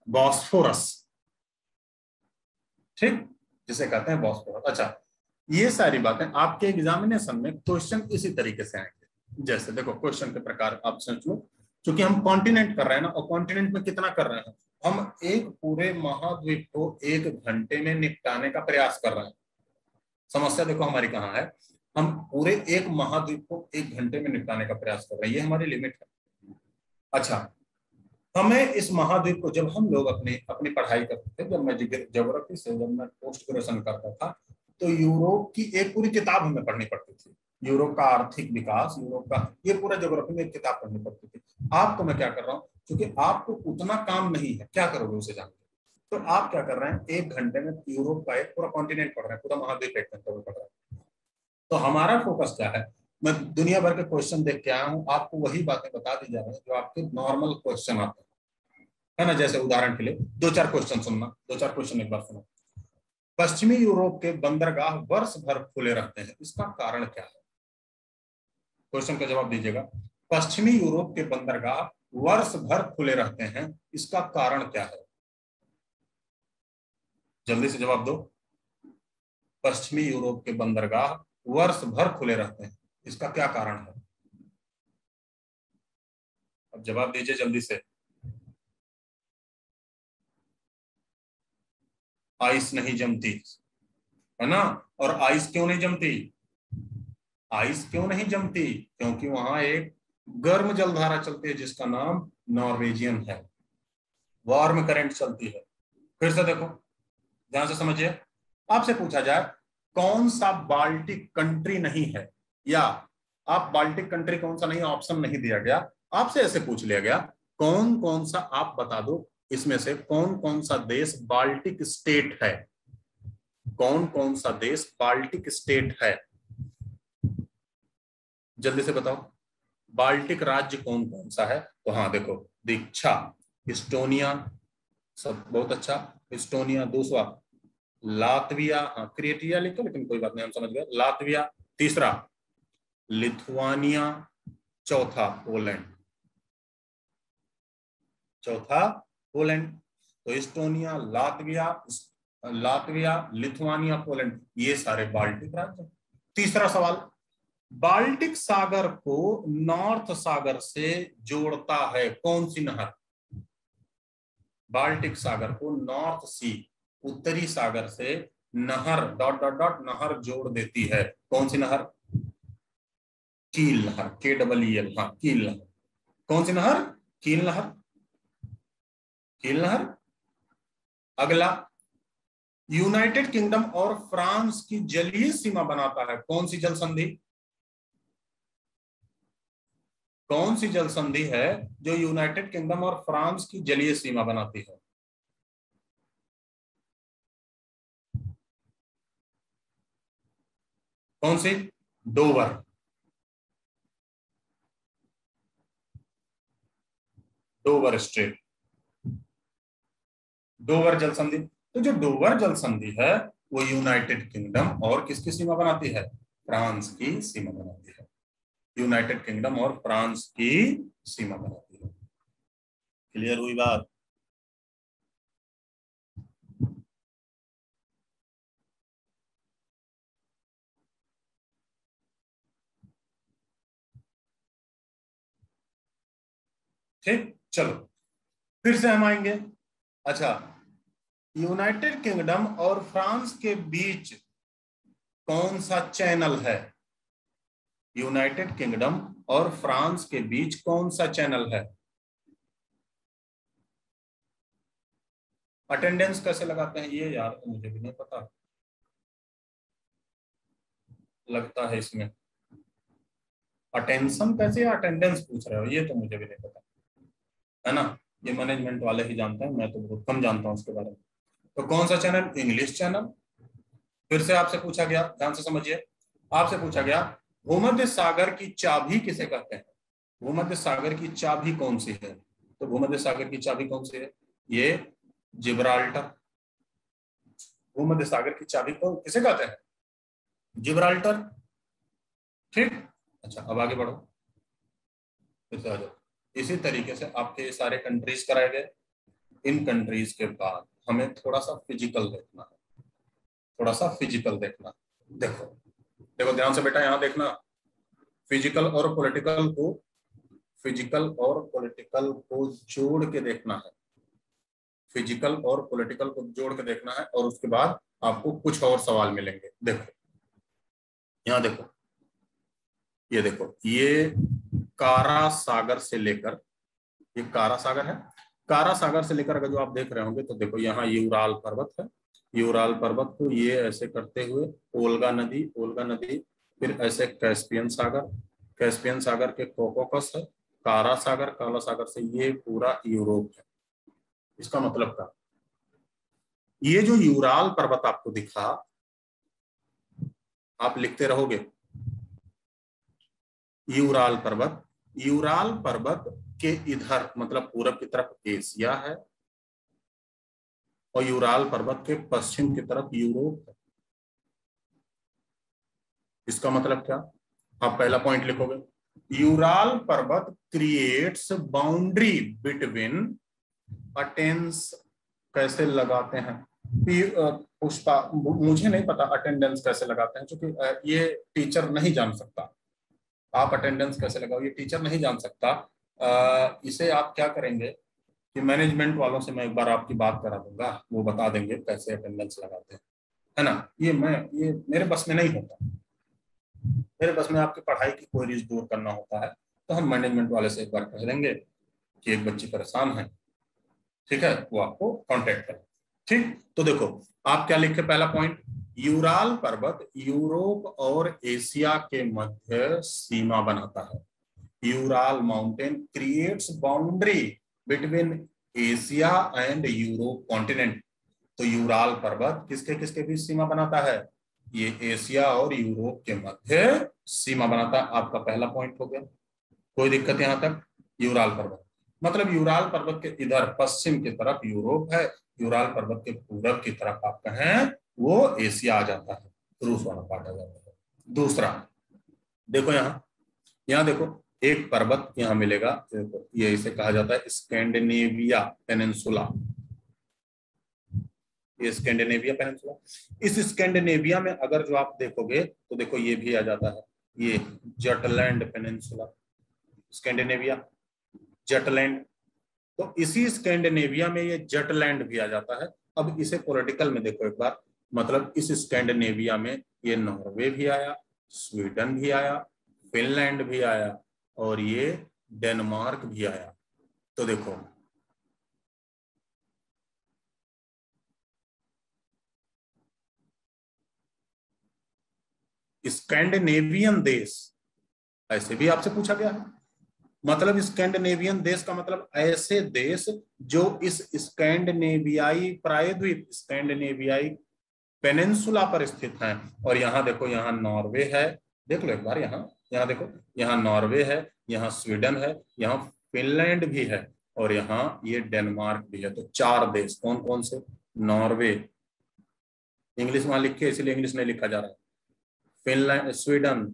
बॉस्फोरस, ठीक, जिसे कहते हैं बॉस्फोरस। अच्छा, ये सारी बातें आपके एग्जामिनेशन में क्वेश्चन इसी तरीके से आएंगे। जैसे देखो क्वेश्चन के प्रकार आप समझ लो, क्योंकि हम कॉन्टिनेंट कर रहे हैं ना, और कॉन्टिनेंट में कितना कर रहे हैं, हम एक पूरे महाद्वीप को 1 घंटे में निपटाने का प्रयास कर रहे हैं। समस्या देखो हमारी कहाँ है, हम पूरे एक महाद्वीप को 1 घंटे में निपटाने का प्रयास कर रहे हैं, ये हमारी लिमिट है। अच्छा, हमें इस महाद्वीप को, जब हम लोग अपनी अपनी पढ़ाई करते थे, जब मैं ज्योग्राफी से जब मैं पोस्ट ग्रेजुएशन करता था, तो यूरोप की एक पूरी किताब हमें पढ़नी पड़ती थी। यूरोप का आर्थिक विकास, यूरोप का ये पूरा ज्योग्राफी में एक किताब पढ़नी पड़ती थी। आपको मैं क्या कर रहा हूँ, क्योंकि आपको उतना काम नहीं है, क्या करोगे उसे जान के, तो आप क्या कर रहे हैं, 1 घंटे में यूरोप का एक पूरा कॉन्टिनेंट पढ़ रहे हैं, पूरा महाद्वीप 1 घंटे में पढ़ रहे हैं। तो हमारा फोकस क्या है, मैं दुनिया भर के क्वेश्चन देख के आया हूँ, आपको वही बातें बता दी जा रही है जो आपके नॉर्मल क्वेश्चन आते हैं, है ना। जैसे उदाहरण के लिए 2-4 क्वेश्चन सुनना, 2-4 क्वेश्चन एक बार सुनो। पश्चिमी यूरोप के बंदरगाह वर्ष भर खुले रहते हैं, इसका कारण क्या है? क्वेश्चन का जवाब दीजिएगा। पश्चिमी यूरोप के बंदरगाह वर्ष भर खुले रहते हैं, इसका कारण क्या है? जल्दी से जवाब दो। पश्चिमी यूरोप के बंदरगाह वर्ष भर खुले रहते हैं, इसका क्या कारण है? अब जवाब दीजिए जल्दी से। आइस नहीं जमती, है ना। और आइस क्यों नहीं जमती? आइस क्यों नहीं जमती? क्योंकि वहां एक गर्म जलधारा चलती है जिसका नाम नॉर्वेजियन है, वार्म करंट चलती है। फिर से देखो, ध्यान से समझिए। आपसे पूछा जाए कौन सा बाल्टिक कंट्री नहीं है, या आप बाल्टिक कंट्री कौन सा नहीं, ऑप्शन नहीं दिया गया, आपसे ऐसे पूछ लिया गया कौन कौन सा, आप बता दो इसमें से कौन कौन सा देश बाल्टिक स्टेट है, कौन कौन सा देश बाल्टिक स्टेट है, जल्दी से बताओ। बाल्टिक राज्य कौन कौन सा है? तो हाँ देखो, दीक्षा, इस्टोनिया, सब बहुत अच्छा, इस्टोनिया। दूसरा लातविया, हाँ क्रिएटिया लिखो लेकिन कोई बात नहीं, हम समझ गए, लातविया। तीसरा लिथुआनिया। चौथा पोलैंड, चौथा पोलैंड। तो Estonia, Latvia, Latvia, Lithuania, Poland, ये सारे बाल्टिक राज्य। तीसरा सवाल, बाल्टिक सागर को नॉर्थ सागर से जोड़ता है कौन सी नहर? बाल्टिक सागर को नॉर्थ सी, उत्तरी सागर से नहर डॉट डॉट डॉट नहर जोड़ देती है, कौन सी नहर? कील नहर, KEEL, हाँ कील नहर। कौन सी नहर? कील नहर, कील नहर। अगला, यूनाइटेड किंगडम और फ्रांस की जलीय सीमा बनाता है कौन सी जल संधि? कौन सी जल संधि है जो यूनाइटेड किंगडम और फ्रांस की जलीय सीमा बनाती है? कौन सी? डोवर, डोवर स्ट्रेट, डोवर जल संधि। तो जो डोवर जल संधि है वो यूनाइटेड किंगडम और किसकी सीमा बनाती है? फ्रांस की सीमा बनाती है, यूनाइटेड किंगडम और फ्रांस की सीमा बनाती है। क्लियर हुई बात? ठीक, चलो फिर से हम आएंगे। अच्छा, यूनाइटेड किंगडम और फ्रांस के बीच कौन सा चैनल है? यूनाइटेड किंगडम और फ्रांस के बीच कौन सा चैनल है? अटेंडेंस कैसे लगाते हैं ये यार तो मुझे भी नहीं पता। लगता है इसमें? अटेंशन कैसे या अटेंडेंस पूछ रहे हो, ये तो मुझे भी नहीं पता, है ना। ये मैनेजमेंट वाले ही जानते हैं, मैं तो बहुत कम जानता हूँ उसके बारे में। तो कौन सा चैनल? English channel. फिर से आपसे पूछा गया, ध्यान से समझिए, आपसे पूछा गया भूमध्य सागर की चाबी किसे कहते हैं? भूमध्य सागर की चाबी कौन सी है? तो भूमध्य सागर की चाबी कौन सी है? ये जिब्राल्टर। भूमध्य सागर की चाबी को किसे कहते हैं? जिब्राल्टर। ठीक। अच्छा, अब आगे बढ़ो, फिर से आ जाओ। इसी तरीके से आपके ये सारे कंट्रीज कराए गए। इन कंट्रीज के बाद हमें थोड़ा सा फिजिकल देखना है, थोड़ा सा फिजिकल देखना है। देखो देखो ध्यान से बेटा, यहाँ देखना। फिजिकल और पॉलिटिकल को, फिजिकल और पॉलिटिकल को जोड़ के देखना है। फिजिकल और पॉलिटिकल को जोड़ के देखना है, और उसके बाद आपको कुछ और सवाल मिलेंगे। देखो यहाँ देखो, ये देखो, ये कारा सागर से लेकर, ये कारा सागर है, कारा सागर से लेकर अगर जो आप देख रहे होंगे तो देखो यहाँ यूराल पर्वत है। यूराल पर्वत को ये ऐसे करते हुए ओल्गा नदी, ओल्गा नदी, फिर ऐसे कैस्पियन सागर, कैस्पियन सागर के कोकोकस है, कारा सागर, काला सागर से ये पूरा यूरोप है। इसका मतलब क्या? ये जो यूराल पर्वत आपको दिखा, आप लिखते रहोगे यूराल पर्वत, यूराल पर्वत के इधर मतलब पूरब की तरफ एशिया है, और यूराल पर्वत के पश्चिम की तरफ यूरोप है। इसका मतलब क्या? आप पहला पॉइंट लिखोगे, यूराल पर्वत क्रिएट्स बाउंड्री बिटवीन अटेंस। कैसे लगाते हैं पुष्पा? मुझे नहीं पता अटेंडेंस कैसे लगाते हैं, क्योंकि ये टीचर नहीं जान सकता। आप अटेंडेंस कैसे लगाओ ये टीचर नहीं जान सकता। इसे आप क्या करेंगे कि मैनेजमेंट वालों से मैं एक बार आपकी बात करा दूंगा, वो बता देंगे कैसे अटेंडेंस लगाते हैं, है ना। ये मेरे बस में नहीं होता। मेरे बस में आपकी पढ़ाई की क्वेरीज दूर करना होता है, तो हम मैनेजमेंट वाले से एक बार कह देंगे कि एक बच्ची परेशान है, ठीक है, वो आपको कांटेक्ट करें। ठीक, तो देखो आप क्या लिखे, पहला पॉइंट, यूराल पर्वत यूरोप और एशिया के मध्य सीमा बनाता है। Ural mountain creates boundary between Asia and Europe continent. तो यूराल पर्वत किसके किसके बीच सीमा बनाता है? ये एशिया और यूरोप के मध्य सीमा बनाता है। आपका पहला पॉइंट हो गया, कोई दिक्कत यहां तक? यूराल पर्वत मतलब यूराल पर्वत के इधर पश्चिम की तरफ यूरोप है, यूराल पर्वत के पूरब की तरफ आप कहें वो एशिया आ जाता है, रूस वाला पार्ट आ जाता है। दूसरा देखो यहाँ देखो, एक पर्वत यहाँ मिलेगा, देखो ये इसे कहा जाता है स्कैंडिनेविया पेनिनसुला। ये स्कैंडिनेविया पेनिनसुला, इस स्कैंडिनेविया में अगर जो आप देखोगे तो देखो ये भी आ जाता है, ये जटलैंड पेनिनसुला, स्कैंडिनेविया, जटलैंड। तो इसी स्कैंडिनेविया में ये जटलैंड भी आ जाता है। अब इसे पॉलिटिकल में देखो एक बार, मतलब इस स्कैंडिनेविया में ये नॉर्वे भी आया, स्वीडन भी आया, फिनलैंड भी आया, और ये डेनमार्क भी आया। तो देखो स्कैंडिनेवियन देश ऐसे भी आपसे पूछा गया है। मतलब स्कैंडिनेवियन देश का मतलब ऐसे देश जो इस स्कैंडिनेवियाई प्रायद्वीप, स्कैंडिनेवियाई पेनिनसुला पर स्थित हैं। और यहाँ देखो, यहाँ नॉर्वे है, देख लो एक बार, यहाँ देखो, यहाँ नॉर्वे है, यहाँ स्वीडन है, यहाँ फिनलैंड भी है, और यहाँ ये डेनमार्क भी है। तो चार देश कौन कौन से? नॉर्वे, इंग्लिश वहां लिखे इसलिए इंग्लिश नहीं लिखा जा रहा है, फिनलैंड, स्वीडन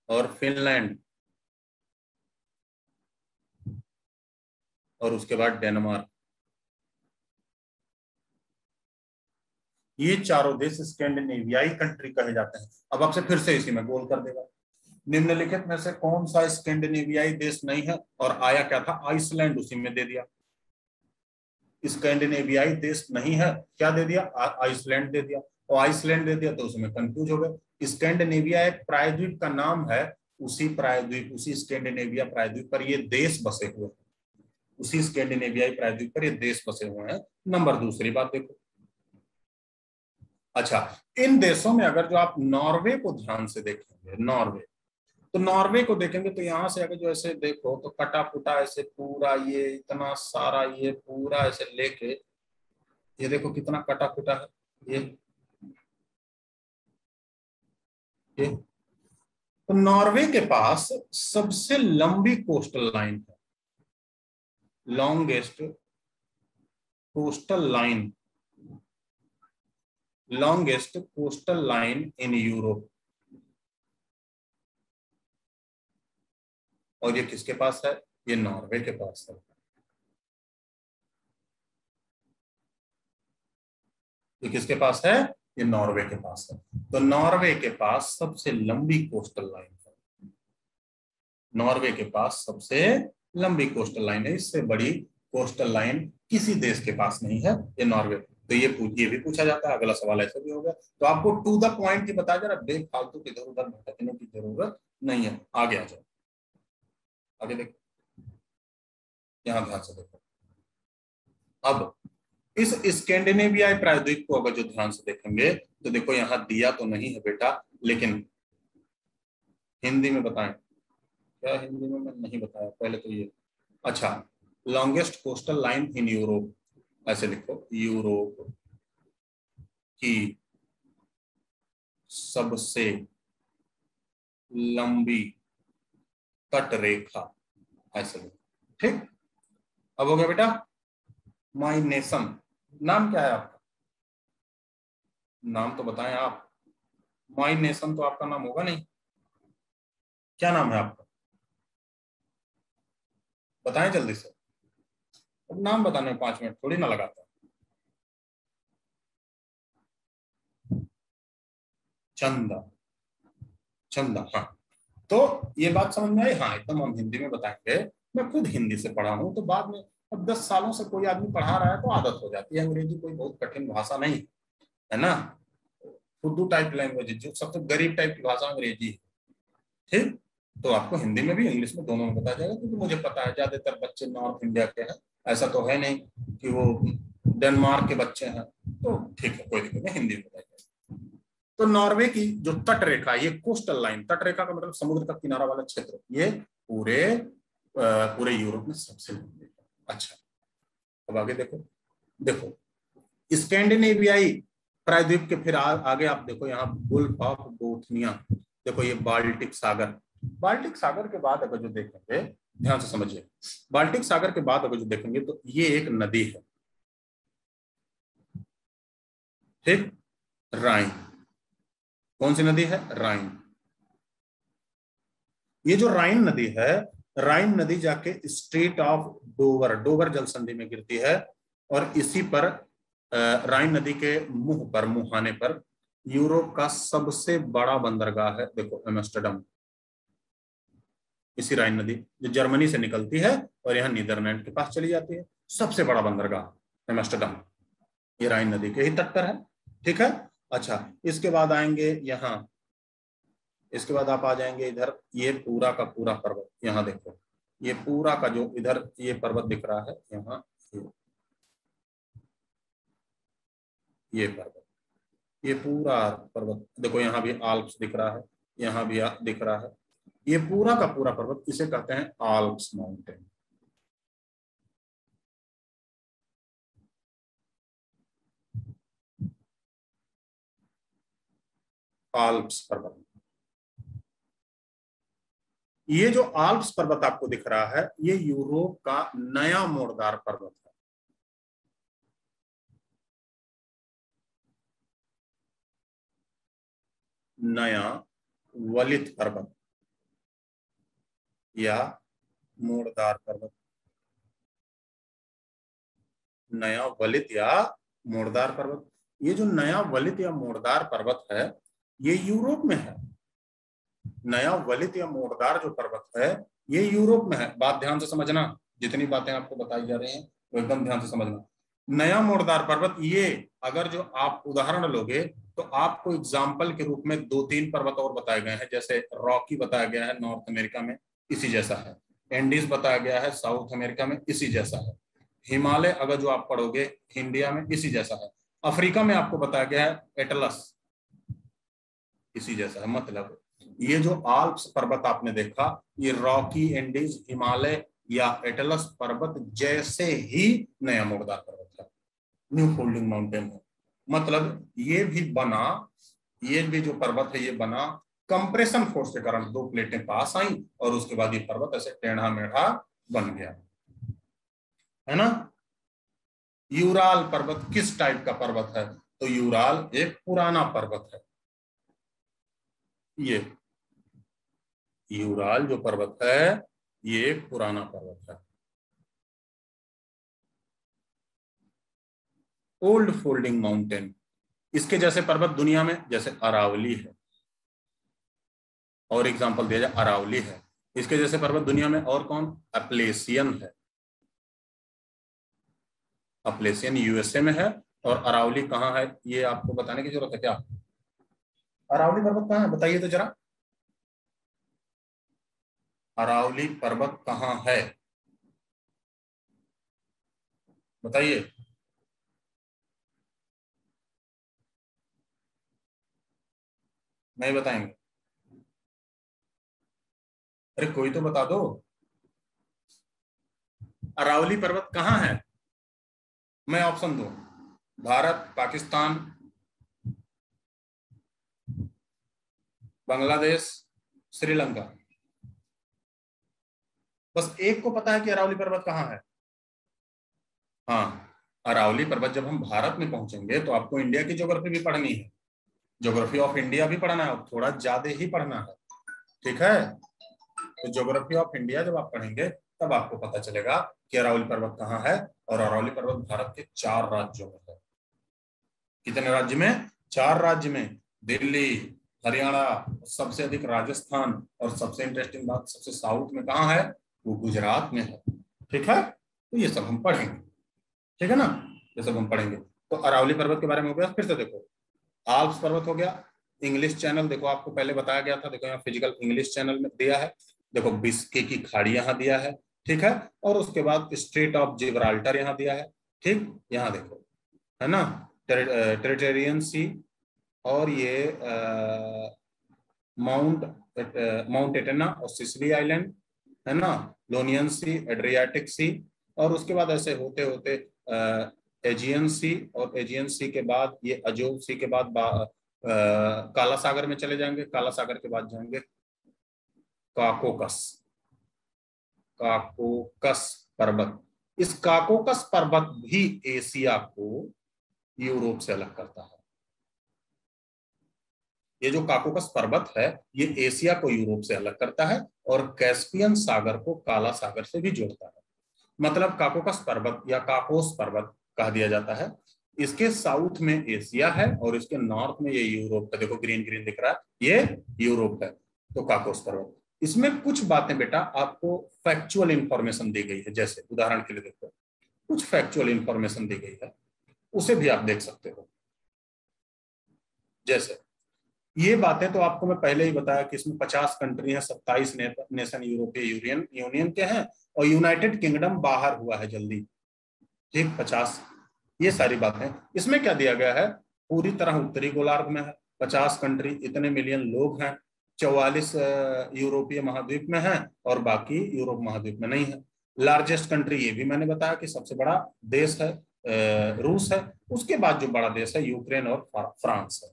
और फिनलैंड, और उसके बाद डेनमार्क। ये चारों देश स्कैंडिनेवियाई कंट्री कहे जाते हैं। अब आपसे फिर से इसी में गोल कर देगा, निम्नलिखित में से कौन सा स्कैंडिनेवियाई देश नहीं है? और आया क्या था? आइसलैंड, उसी में दे दिया। स्कैंडिनेवियाई देश नहीं है, क्या दे दिया? आइसलैंड दे दिया। और आइसलैंड दे दिया तो उसमें कंफ्यूज हो गए। स्कैंडिनेविया एक प्रायद्वीप का नाम है, उसी प्रायद्वीप, उसी स्कैंडिनेविया प्रायद्वीप पर ये देश बसे हुए हैं, उसी स्कैंडिनेवियाई प्रायद्वीप पर ये देश बसे हुए हैं। नंबर दूसरी बात देखो, अच्छा, इन देशों में अगर जो आप नॉर्वे को ध्यान से देखेंगे, नॉर्वे, तो नॉर्वे को देखेंगे तो यहाँ से अगर जो ऐसे देखो तो कटा फुटा ऐसे पूरा ये इतना सारा ये पूरा ऐसे लेके, ये देखो कितना कटा फुटा है ये। तो नॉर्वे के पास सबसे लंबी कोस्टल लाइन है, longest coastal line, longest coastal line in Europe. और ये किसके पास है? ये नॉर्वे के पास है। ये किसके पास है? ये नॉर्वे के पास है। तो नॉर्वे के पास सबसे लंबी कोस्टल लाइन है, नॉर्वे के पास सबसे लंबी कोस्टल लाइन है, इससे बड़ी कोस्टल लाइन किसी देश के पास नहीं है, ये नॉर्वे। तो ये भी पूछा जाता है, अगला सवाल ऐसा भी होगा। तो आपको टू द पॉइंट ही बताया जा रहा है, बेफालतू इधर उधर भटकने की जरूरत नहीं है। आगे आ जाओ, आगे देखो, यहां ध्यान से देखो। अब इस स्कैंडिनेवियाई प्रायद्वीप को अगर जो ध्यान से देखेंगे तो देखो यहां दिया तो नहीं है बेटा, लेकिन हिंदी में बताएं क्या? हिंदी में मैं नहीं बताया पहले तो ये। अच्छा, longest coastal line in Europe, ऐसे लिखो, यूरोप की सबसे लंबी तट रेखा, ऐसे लिखो। ठीक, अब हो गया बेटा। माई नेशन, नाम क्या है आपका? नाम तो बताएं आप। माई नेशन तो आपका नाम होगा नहीं, क्या नाम है आपका? बताएं जल्दी से। अब नाम बताने में 5 मिनट थोड़ी ना लगाता। चंदा, चंदा, हाँ। तो ये बात समझ में आई? हाँ, एकदम हम हिंदी में बताएंगे। मैं खुद हिंदी से पढ़ा हूं, तो बाद में अब 10 सालों से कोई आदमी पढ़ा रहा है तो आदत हो जाती है। अंग्रेजी कोई बहुत कठिन भाषा नहीं है ना, उर्दू टाइप लैंग्वेज, जो सबसे गरीब टाइप की भाषा अंग्रेजी है। ठीक, तो आपको हिंदी में भी इंग्लिश में दोनों में बताया जाएगा, क्योंकि मुझे पता है ज्यादातर बच्चे नॉर्थ इंडिया के हैं, ऐसा तो है नहीं कि वो डेनमार्क के बच्चे हैं। तो ठीक है, कोई दिक्कत नहीं, हिंदी में बताया जाएगा। तो नॉर्वे की जो तट रेखा, ये कोस्टल लाइन, तट रेखा का मतलब समुद्र का किनारा वाला क्षेत्र, ये पूरे यूरोप में सबसे लंबी है। अच्छा, अब आगे देखो, देखो स्कैंडिनेवियाई प्रायद्वीप के फिर आगे आप देखो, यहाँ गुल्फ ऑफ बोथनिया, देखो ये बाल्टिक सागर। बाल्टिक सागर के बाद अगर जो देखेंगे, ध्यान से समझिए, बाल्टिक सागर के बाद अगर जो देखेंगे तो ये एक नदी है, ठीक, राइन। कौन सी नदी है? राइन। ये जो राइन नदी है, राइन नदी जाके स्ट्रेट ऑफ डोवर, डोवर जल संधि में गिरती है, और इसी पर राइन नदी के मुंह पर, मुहाने पर यूरोप का सबसे बड़ा बंदरगाह है, देखो एम्स्टर्डम। इसी राइन नदी जो जर्मनी से निकलती है और यहाँ नीदरलैंड के पास चली जाती है, सबसे बड़ा बंदरगाह एम्स्टर्डम, ये राइन नदी के ही तट पर है। ठीक है। अच्छा, इसके बाद आएंगे यहाँ, इसके बाद आप आ जाएंगे इधर, ये पूरा का पूरा पर्वत, यहाँ देखो, ये पूरा का जो इधर ये पर्वत दिख रहा है यहाँ, ये पर्वत, ये पूरा पर्वत देखो, यहाँ भी आल्प्स दिख रहा है, यहाँ भी दिख रहा है, ये पूरा का पूरा पर्वत, इसे कहते हैं आल्प्स माउंटेन। आल्प्स पर्वत, ये जो आल्प्स पर्वत आपको दिख रहा है, ये यूरोप का नया मोड़दार पर्वत है। नया वलित पर्वत या मोड़दार पर्वत, नया वलित या मोड़दार पर्वत, ये जो नया वलित या मोड़दार पर्वत है, ये यूरोप में है। नया वलित या मोड़दार जो पर्वत है, ये यूरोप में है। बात ध्यान से समझना, जितनी बातें आपको बताई जा रही हैं वो एकदम ध्यान से समझना। नया मोड़दार पर्वत, ये अगर जो आप उदाहरण लोगे तो आपको एग्जाम्पल के रूप में 2-3 पर्वत और बताए गए हैं, जैसे रॉकी बताया गया है नॉर्थ अमेरिका में, इसी जैसा है। एंडीज बताया गया है साउथ अमेरिका में, इसी जैसा है। हिमालय अगर जो आप पढ़ोगे इंडिया में, इसी जैसा है। अफ्रीका में आपको बताया गया है एटलस, इसी जैसा है। मतलब ये जो आल्प्स पर्वत आपने देखा, ये रॉकी एंडीज हिमालय या एटलस पर्वत जैसे ही नया मुर्दार पर्वत है, न्यू फोल्डिंग माउंटेन है। मतलब ये भी बना, ये भी जो पर्वत है ये बना कंप्रेशन फोर्स के कारण, दो प्लेटें पास आई और उसके बाद ये पर्वत ऐसे टेढ़ा मेढ़ा बन गया, है ना। यूराल पर्वत किस टाइप का पर्वत है? तो यूराल एक पुराना पर्वत है। ये यूराल जो पर्वत है ये एक पुराना पर्वत है। ओल्ड फोल्डिंग माउंटेन, इसके जैसे पर्वत दुनिया में जैसे अरावली है, और एग्जांपल दिया जाए अरावली है। इसके जैसे पर्वत दुनिया में और कौन? अपलेशियन है। अपलेशियन यूएसए में है। और अरावली कहाँ है ये आपको बताने की जरूरत है क्या? अरावली पर्वत कहाँ है बताइए तो जरा। अरावली पर्वत कहाँ है बताइए। नहीं बताएंगे? अरे कोई तो बता दो, अरावली पर्वत कहाँ है? मैं ऑप्शन दूं? भारत, पाकिस्तान, बांग्लादेश, श्रीलंका। बस एक को पता है कि अरावली पर्वत कहाँ है। हाँ, अरावली पर्वत जब हम भारत में पहुंचेंगे तो आपको इंडिया की ज्योग्राफी भी पढ़नी है, ज्योग्राफी ऑफ इंडिया भी पढ़ना है, थोड़ा ज्यादा ही पढ़ना है, ठीक है। तो ज्योग्राफी ऑफ इंडिया जब आप पढ़ेंगे तब आपको पता चलेगा कि अरावली पर्वत कहाँ है। और अरावली पर्वत भारत के 4 राज्यों में है। कितने राज्य में? 4 राज्य में। दिल्ली, हरियाणा, सबसे अधिक राजस्थान, और सबसे इंटरेस्टिंग बात सबसे साउथ में कहाँ है? वो गुजरात में है, ठीक है। तो ये सब हम पढ़ेंगे, ठीक है ना। ये सब हम पढ़ेंगे। तो अरावली पर्वत के बारे में हो गया। फिर से देखो, आल्प्स पर्वत हो गया। इंग्लिश चैनल देखो, आपको पहले बताया गया था, देखो यहाँ फिजिकल इंग्लिश चैनल में दिया है। देखो बिस्के की खाड़ी यहाँ दिया है, ठीक है। और उसके बाद स्ट्रेट ऑफ जिब्राल्टर यहाँ दिया है, ठीक। यहाँ देखो, है ना, टेरिटेरियन सी, और ये माउंट माउंट एटेना और सिसिली आइलैंड, है ना, लोनियन सी, एड्रियाटिक सी। और उसके बाद ऐसे होते होते एजियन सी, और एजियन सी के बाद ये अजोब सी के बाद काला सागर में चले जाएंगे। काला सागर के बाद जाएंगे काकोकस, काकोकस पर्वत। इस काकोकस पर्वत भी एशिया को यूरोप से अलग करता है। ये जो काकोकस पर्वत है ये एशिया को यूरोप से अलग करता है और कैस्पियन सागर को काला सागर से भी जोड़ता है। मतलब काकोकस पर्वत या काकोस पर्वत कहा दिया जाता है। इसके साउथ में एशिया है और इसके नॉर्थ में ये यूरोप है। देखो ग्रीन ग्रीन दिख रहा है, ये यूरोप है। तो काकोस पर्वत, इसमें कुछ बातें बेटा आपको फैक्चुअल इंफॉर्मेशन दी गई है। जैसे उदाहरण के लिए देखो, कुछ फैक्चुअल इंफॉर्मेशन दी गई है, उसे भी आप देख सकते हो। जैसे ये बातें तो आपको मैं पहले ही बताया कि इसमें 50 कंट्री हैं, 27 नेशन यूरोपीय यूनियन यूनियन के हैं, और यूनाइटेड किंगडम बाहर हुआ है जल्दी, ठीक। 50, ये सारी बातें। इसमें क्या दिया गया है? पूरी तरह उत्तरी गोलार्ध में है, 50 कंट्री, इतने मिलियन लोग हैं, 44 यूरोपीय महाद्वीप में है और बाकी यूरोप महाद्वीप में नहीं है। लार्जेस्ट कंट्री ये भी मैंने बताया कि सबसे बड़ा देश है रूस है। उसके बाद जो बड़ा देश है यूक्रेन और फ्रांस है,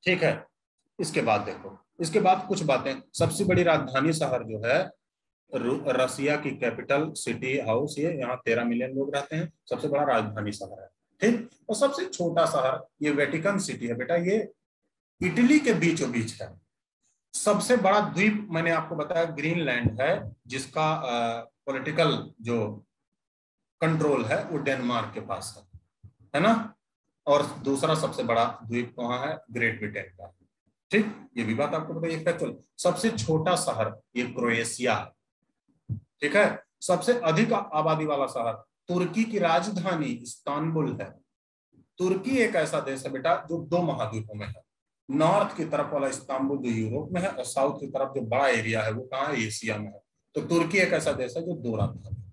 ठीक है। इसके बाद देखो, इसके बाद कुछ बातें। सबसे बड़ी राजधानी शहर जो है रसिया की कैपिटल सिटी हाउस, ये यहाँ 13 मिलियन लोग रहते हैं, सबसे बड़ा राजधानी शहर है, ठीक। और सबसे छोटा शहर ये वेटिकन सिटी है बेटा, ये इटली के बीचों बीच है। सबसे बड़ा द्वीप मैंने आपको बताया ग्रीनलैंड है, जिसका पॉलिटिकल जो कंट्रोल है वो डेनमार्क के पास है ना। और दूसरा सबसे बड़ा द्वीप कहाँ है? ग्रेट ब्रिटेन का, ठीक। ये भी बात आपको बताइए फैक्चुअल। सबसे छोटा शहर ये क्रोएशिया है, ठीक है। सबसे अधिक आबादी वाला शहर तुर्की की राजधानी इस्तांबुल है। तुर्की एक ऐसा देश है बेटा जो 2 महाद्वीपों में है। नॉर्थ की तरफ वाला इस्तांबुल जो यूरोप में है, और साउथ की तरफ जो बड़ा एरिया है वो कहाँ है? एशिया में है। तो तुर्की एक ऐसा देश है जो 2 राजधानी,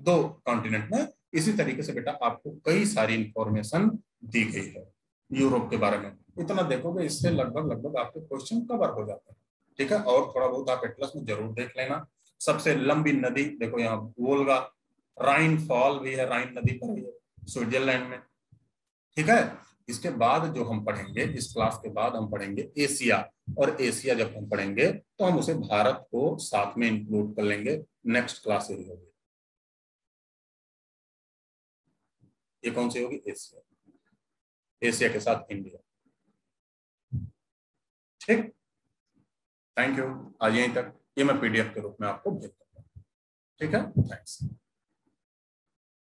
2 कॉन्टिनेंट में। इसी तरीके से बेटा आपको कई सारी इंफॉर्मेशन दी गई है यूरोप के बारे में। इतना देखोगे, इससे लगभग लगभग आपके क्वेश्चन कवर हो जाते हैं। ठीक है, और थोड़ा बहुत आप एटलस में जरूर देख लेना। सबसे लंबी नदी देखो यहाँ वोल्गा, राइन फॉल भी है, राइन नदी पर है स्विट्जरलैंड में। ठीक है, इसके बाद जो हम पढ़ेंगे, इस क्लास के बाद हम पढ़ेंगे एशिया। और एशिया जब हम पढ़ेंगे तो हम उसे भारत को साथ में इंक्लूड कर लेंगे। नेक्स्ट क्लास यही होगी। ये कौन सी होगी? एशिया। एशिया के साथ इंडिया। ठीक, थैंक यू। आज यहीं तक, ये मैं पीडीएफ के रूप में आपको भेज दूंगा। ठीक है, थैंक्स।